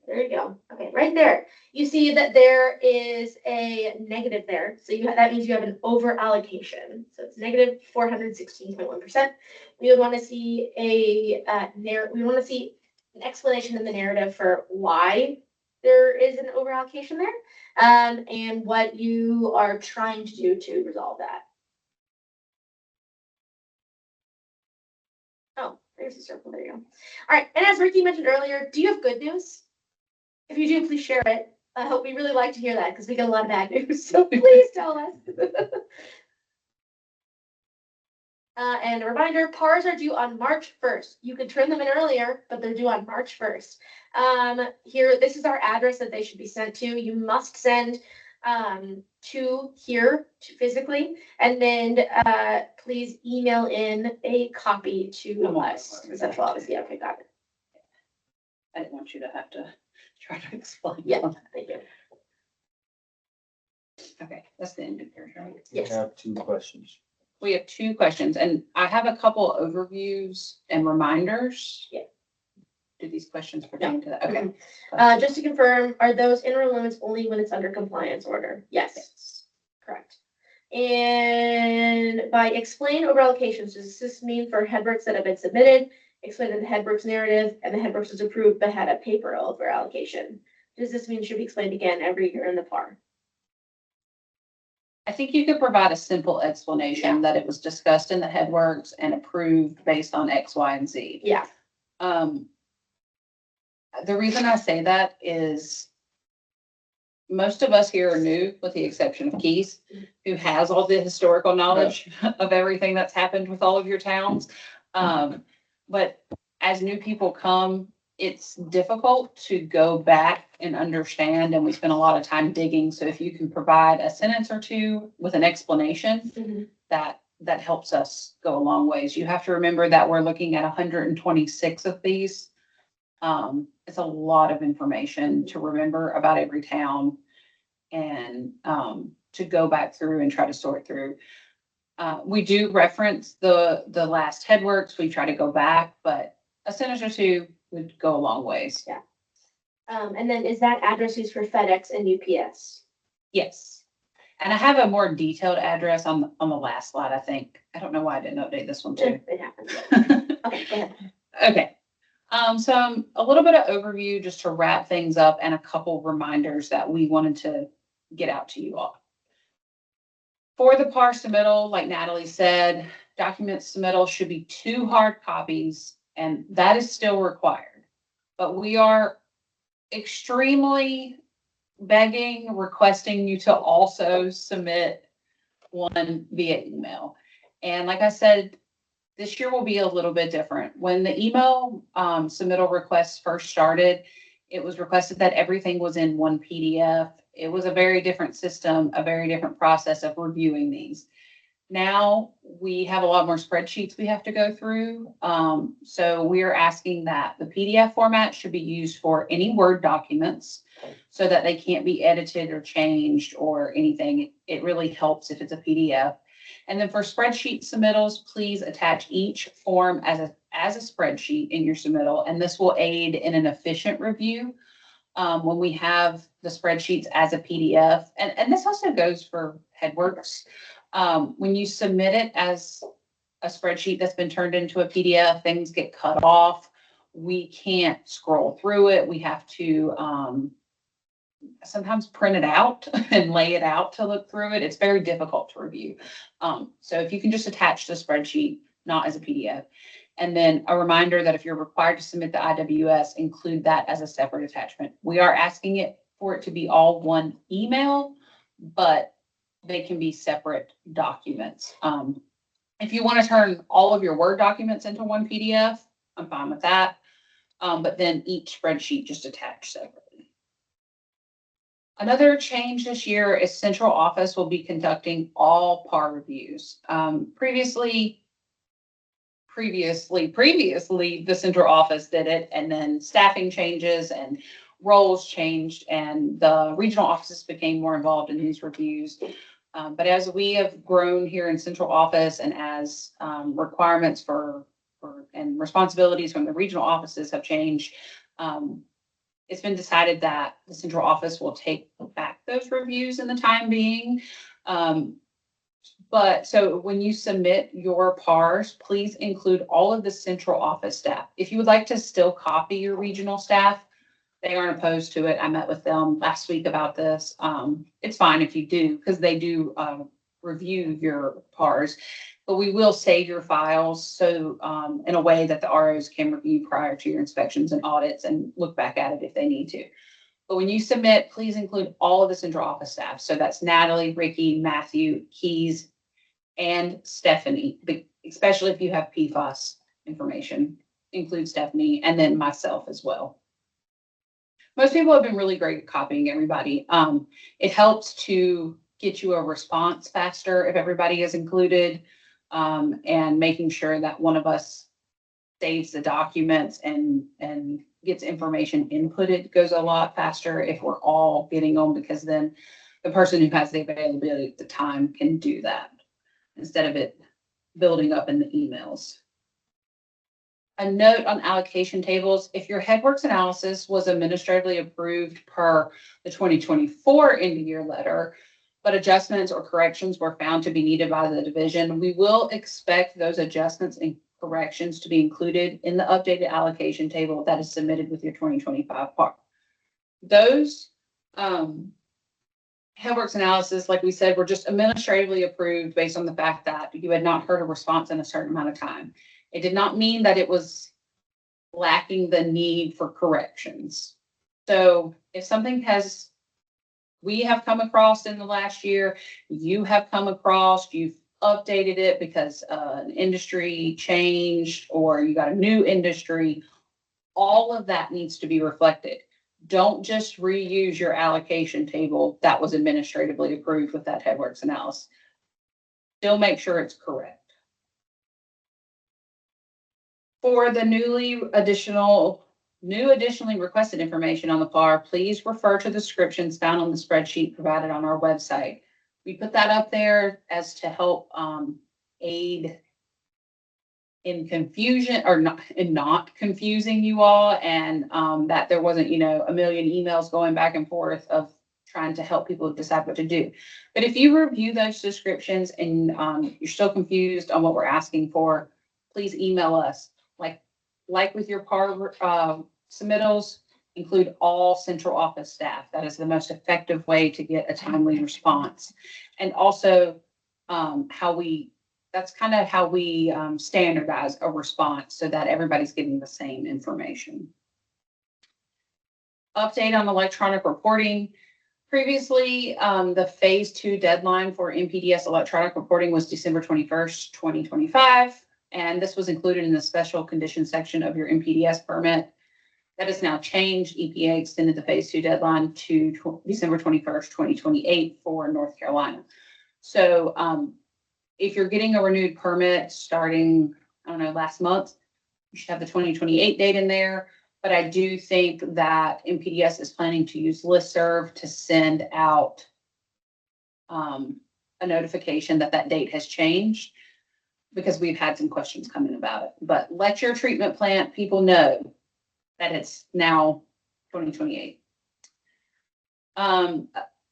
There you go. Okay, right there. You see that there is a negative there. So that means you have an over allocation. So it's negative 416.1%. We would want to see we want to see an explanation in the narrative for why there is an over allocation there, and what you are trying to do to resolve that. Oh, there's the circle. There you go. All right. And as Ricky mentioned earlier, do you have good news? If you do, please share it. I hope we really like to hear that because we get a lot of bad news. So please tell us. And a reminder, PARs are due on March 1st. You can turn them in earlier, but they're due on March 1st. Here, this is our address that they should be sent to. You must send to here physically, and then please email in a copy to us. Central office. Yeah, okay, got it. I didn't want you to have to try to explain. Yeah, thank you. Okay, that's the end of yours, right? Yes. I have 2 questions. We have 2 questions, and I have a couple overviews and reminders. Yeah. Do these questions pertain to that? Okay. Just to confirm, are those interim limits only when it's under compliance order? Yes, correct. And by explain over allocations, does this mean for headworks that have been submitted, explain in the headworks narrative, and the headworks is approved but had a paper over allocation? Does this mean it should be explained again every year in the PAR? I think you could provide a simple explanation that it was discussed in the headworks and approved based on X, Y, and Z. Yeah. The reason I say that is most of us here are new, with the exception of Keith, who has all the historical knowledge of everything that's happened with all of your towns. But as new people come, it's difficult to go back and understand, and we spend a lot of time digging. So if you can provide a sentence or two with an explanation, that helps us go a long ways. You have to remember that we're looking at 126 of these. It's a lot of information to remember about every town and to go back through and try to sort through. We do reference the last headworks. We try to go back, but a sentence or two would go a long ways. Yeah. And then is that address used for FedEx and UPS? Yes. And I have a more detailed address on the last slide, I think. I don't know why I didn't update this one too. It happens. Okay, go ahead. Okay. So a little bit of overview just to wrap things up and a couple reminders that we wanted to get out to you all. For the PAR submittal, like Natalie said, document submittal should be 2 hard copies, and that is still required. But we are extremely begging, requesting you to also submit one via email. And like I said, this year will be a little bit different. When the email submittal requests first started, it was requested that everything was in one PDF. It was a very different system, a very different process of reviewing these. Now we have a lot more spreadsheets we have to go through. So we're asking that the PDF format should be used for any Word documents so that they can't be edited or changed or anything. It really helps if it's a PDF. And then for spreadsheet submittals, please attach each form as a spreadsheet in your submittal, and this will aid in an efficient review when we have the spreadsheets as a PDF. And this also goes for HeadWorks. When you submit it as a spreadsheet that's been turned into a PDF, things get cut off. We can't scroll through it. We have to sometimes print it out and lay it out to look through it. It's very difficult to review. So if you can just attach the spreadsheet, not as a PDF. And then a reminder that if you're required to submit the IWS, include that as a separate attachment. We are asking for it to be all one email, but they can be separate documents. If you want to turn all of your Word documents into one PDF, I'm fine with that. But then each spreadsheet just attached separately. Another change this year is central office will be conducting all PAR reviews. Previously, the central office did it, and then staffing changes and roles changed, and the regional offices became more involved in these reviews. But as we have grown here in central office, and as requirements and responsibilities from the regional offices have changed, it's been decided that the central office will take back those reviews in the time being. But so when you submit your PARs, please include all of the central office staff. If you would like to still copy your regional staff, they aren't opposed to it. I met with them last week about this. It's fine if you do, because they do review your PARs, but we will save your files so in a way that the ROs can review prior to your inspections and audits and look back at it if they need to. But when you submit, please include all of the central office staff. So that's Natalie, Ricky, Matthew, Keys, and Stephanie, especially if you have PFAS information, include Stephanie, and then myself as well. Most people have been really great at copying everybody. It helps to get you a response faster if everybody is included, and making sure that one of us saves the documents and gets information inputted goes a lot faster if we're all getting them, because then the person who has the availability at the time can do that instead of it building up in the emails. A note on allocation tables: if your HeadWorks analysis was administratively approved per the 2024 end of year letter, but adjustments or corrections were found to be needed by the division, we will expect those adjustments and corrections to be included in the updated allocation table that is submitted with your 2025 PAR. Those HeadWorks analysis, like we said, were just administratively approved based on the fact that you had not heard a response in a certain amount of time. It did not mean that it was lacking the need for corrections. So if something we have come across in the last year, you have come across, you've updated it because an industry changed or you got a new industry, all of that needs to be reflected. Don't just reuse your allocation table that was administratively approved with that HeadWorks analysis. Still make sure it's correct. For the new additionally requested information on the PAR, please refer to the descriptions found on the spreadsheet provided on our website. We put that up there as to help aid in confusion or not confusing you all, and that there wasn't, a million emails going back and forth of trying to help people decide what to do. But if you review those descriptions and you're still confused on what we're asking for, please email us. Like with your PAR submittals, include all central office staff. That is the most effective way to get a timely response. And also that's kind of how we standardize a response so that everybody's getting the same information. Update on electronic reporting. Previously, the phase 2 deadline for NPDES electronic reporting was December 21st, 2025. And this was included in the special conditions section of your NPDES permit. That has now changed. EPA extended the phase 2 deadline to December 21st, 2028 for North Carolina. So if you're getting a renewed permit starting, I don't know, last month, you should have the 2028 date in there. But I do think that MPDS is planning to use listserv to send out a notification that that date has changed, because we've had some questions come in about it. But let your treatment plant people know that it's now 2028.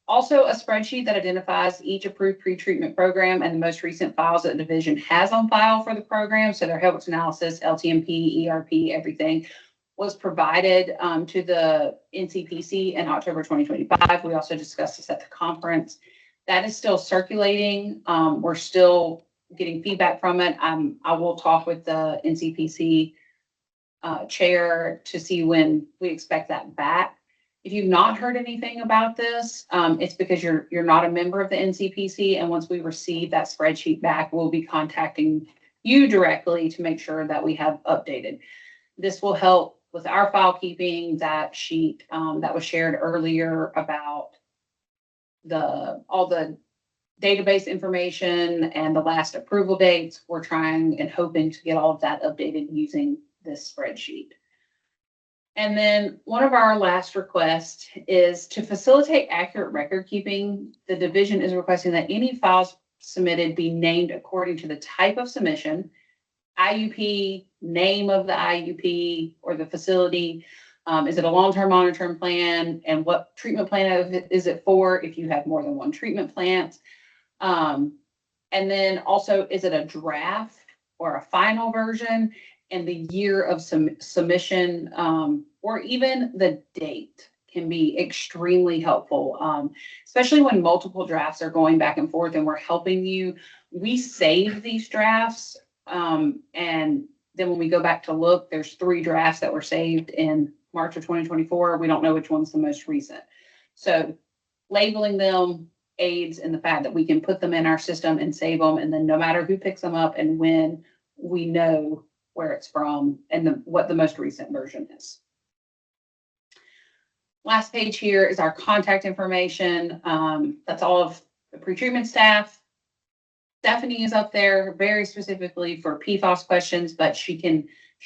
Also, a spreadsheet that identifies each approved pretreatment program and the most recent files that the division has on file for the program. So their health analysis, LTMP, ERP, everything was provided to the NCPC in October 2025. We also discussed this at the conference. That is still circulating. We're still getting feedback from it. I will talk with the NCPC chair to see when we expect that back. If you've not heard anything about this, it's because you're not a member of the NCPC. And once we receive that spreadsheet back, we'll be contacting you directly to make sure that we have updated. This will help with our file keeping. That sheet that was shared earlier about all the database information and the last approval dates. We're trying and hoping to get all of that updated using this spreadsheet. And then one of our last requests is to facilitate accurate record keeping. The division is requesting that any files submitted be named according to the type of submission, IUP, name of the IUP or the facility. Is it a long-term monitoring plan, and what treatment plan is it for if you have more than one treatment plant? And then also, is it a draft or a final version, and the year of submission, or even the date can be extremely helpful, especially when multiple drafts are going back and forth and we're helping you. We save these drafts, and then when we go back to look, there's 3 drafts that were saved in March of 2024. We don't know which one's the most recent. So labeling them aids in the fact that we can put them in our system and save them. And then no matter who picks them up and when, we know where it's from and what the most recent version is. Last page here is our contact information. That's all of the pretreatment staff. Stephanie is up there very specifically for PFAS questions, but she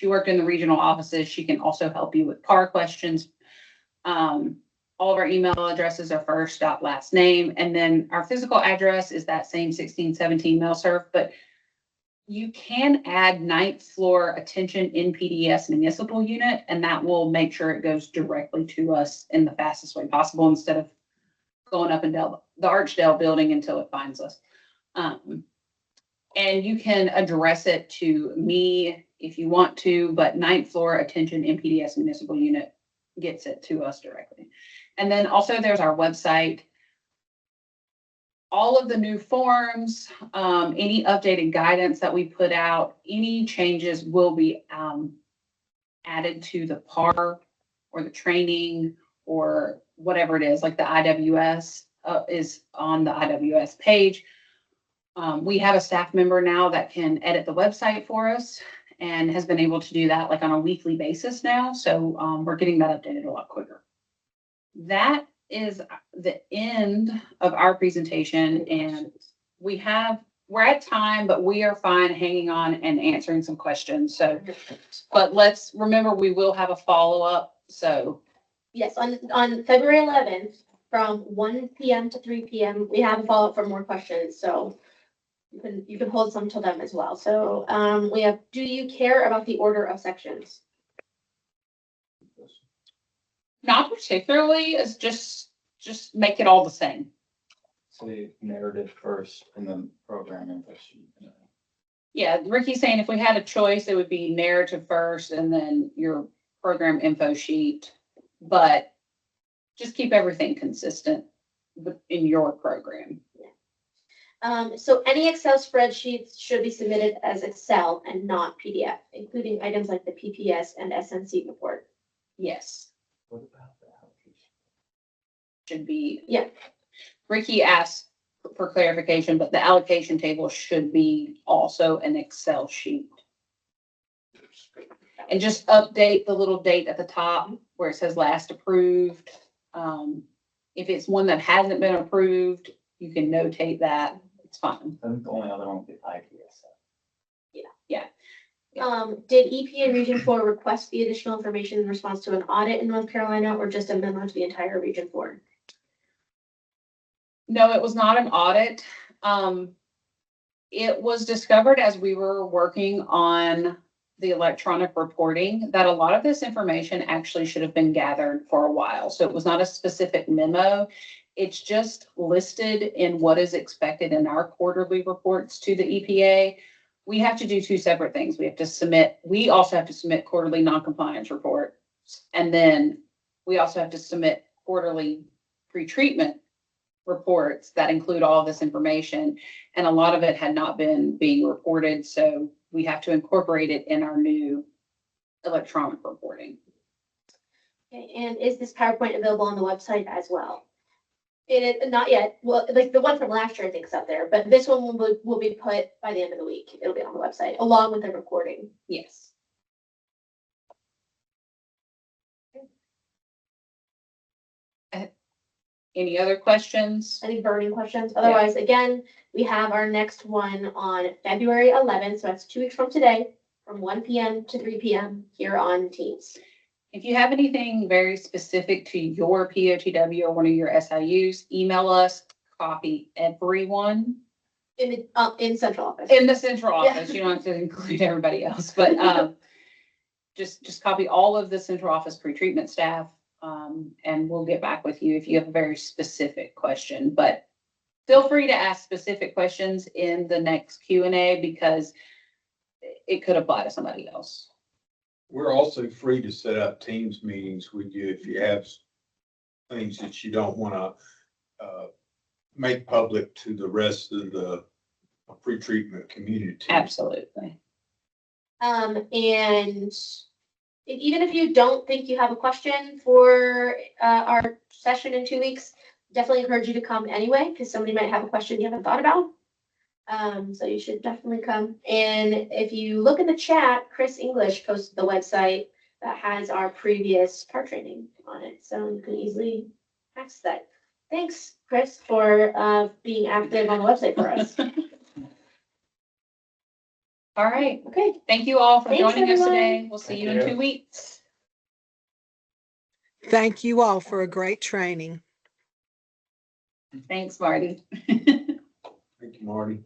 worked in the regional offices. She can also help you with PAR questions. All of our email addresses are first dot last name. And then our physical address is that same 1617 MailServe, but you can add 9th floor attention in PDS municipal unit, and that will make sure it goes directly to us in the fastest way possible instead of going up and down the Archdale building until it finds us. And you can address it to me if you want to, but 9th floor attention in PDS municipal unit gets it to us directly. And then also there's our website. All of the new forms, any updated guidance that we put out, any changes will be added to the PAR or the training or whatever it is, like the IWS is on the IWS page. We have a staff member now that can edit the website for us and has been able to do that like on a weekly basis now. So we're getting that updated a lot quicker. That is the end of our presentation, and we're at time, but we are fine hanging on and answering some questions. So, but let's remember, we will have a follow-up. So Yes, on February 11th, from 1 PM to 3 PM, we have a follow-up for more questions, so you can hold some till then as well. So, we have, do you care about the order of sections? not particularly, it's just make it all the same. Say narrative first and then program info sheet. Yeah, Ricky's saying if we had a choice, it would be narrative first and then your program info sheet, but just keep everything consistent in your program. So any Excel spreadsheets should be submitted as Excel and not PDF, including items like the PPS and SNC report. Yes, What about the allocation? should be. Yeah. Ricky asked for clarification, but the allocation table should be also an Excel sheet. And just update the little date at the top where it says last approved. If it's one that hasn't been approved, you can notate that. it's fine. I think the only other one would be IPS. Did EPA Region 4 request the additional information in response to an audit in North Carolina or just a memo to the entire Region 4? No, it was not an audit. It was discovered as we were working on the electronic reporting that a lot of this information actually should have been gathered for a while. So it was not a specific memo. It's just listed in what is expected in our quarterly reports to the EPA. We have to do two separate things. We also have to submit quarterly noncompliance reports. And then we also have to submit quarterly pretreatment reports that include all this information. And a lot of it had not been being reported. So we have to incorporate it in our new electronic reporting. Okay, and is this PowerPoint available on the website as well? It is, not yet. Well, like the one from last year, I think is up there, but this one will be put by the end of the week. It'll be on the website along with the recording. Yes. Any other questions? Any burning questions? Otherwise, again, we have our next one on February 11th. So that's 2 weeks from today, from 1 p.m. to 3 p.m. here on Teams. If you have anything very specific to your POTW or one of your SIUs, email us, copy everyone In central office. in the central Yeah. office. You don't have to include everybody else, but just copy all of the central office pretreatment staff. And we'll get back with you if you have a very specific question, but feel free to ask specific questions in the next Q&A because it could apply to somebody else. We're also free to set up Teams meetings with you if you have things that you don't want to make public to the rest of the pretreatment community. Absolutely. And even if you don't think you have a question for our session in 2 weeks, definitely encourage you to come anyway, because somebody might have a question you haven't thought about. So you should definitely come. And if you look in the chat, Chris English posted the website that has our previous PAR training on it. So you can easily access that. Thanks, Chris, for being active on the website for us. All right. Okay. Thank you all for Thanks, joining us everyone. today. We'll see Thank you in you. 2 weeks. Thank you all for a great training. Thanks, Marty. Thank you, Marty.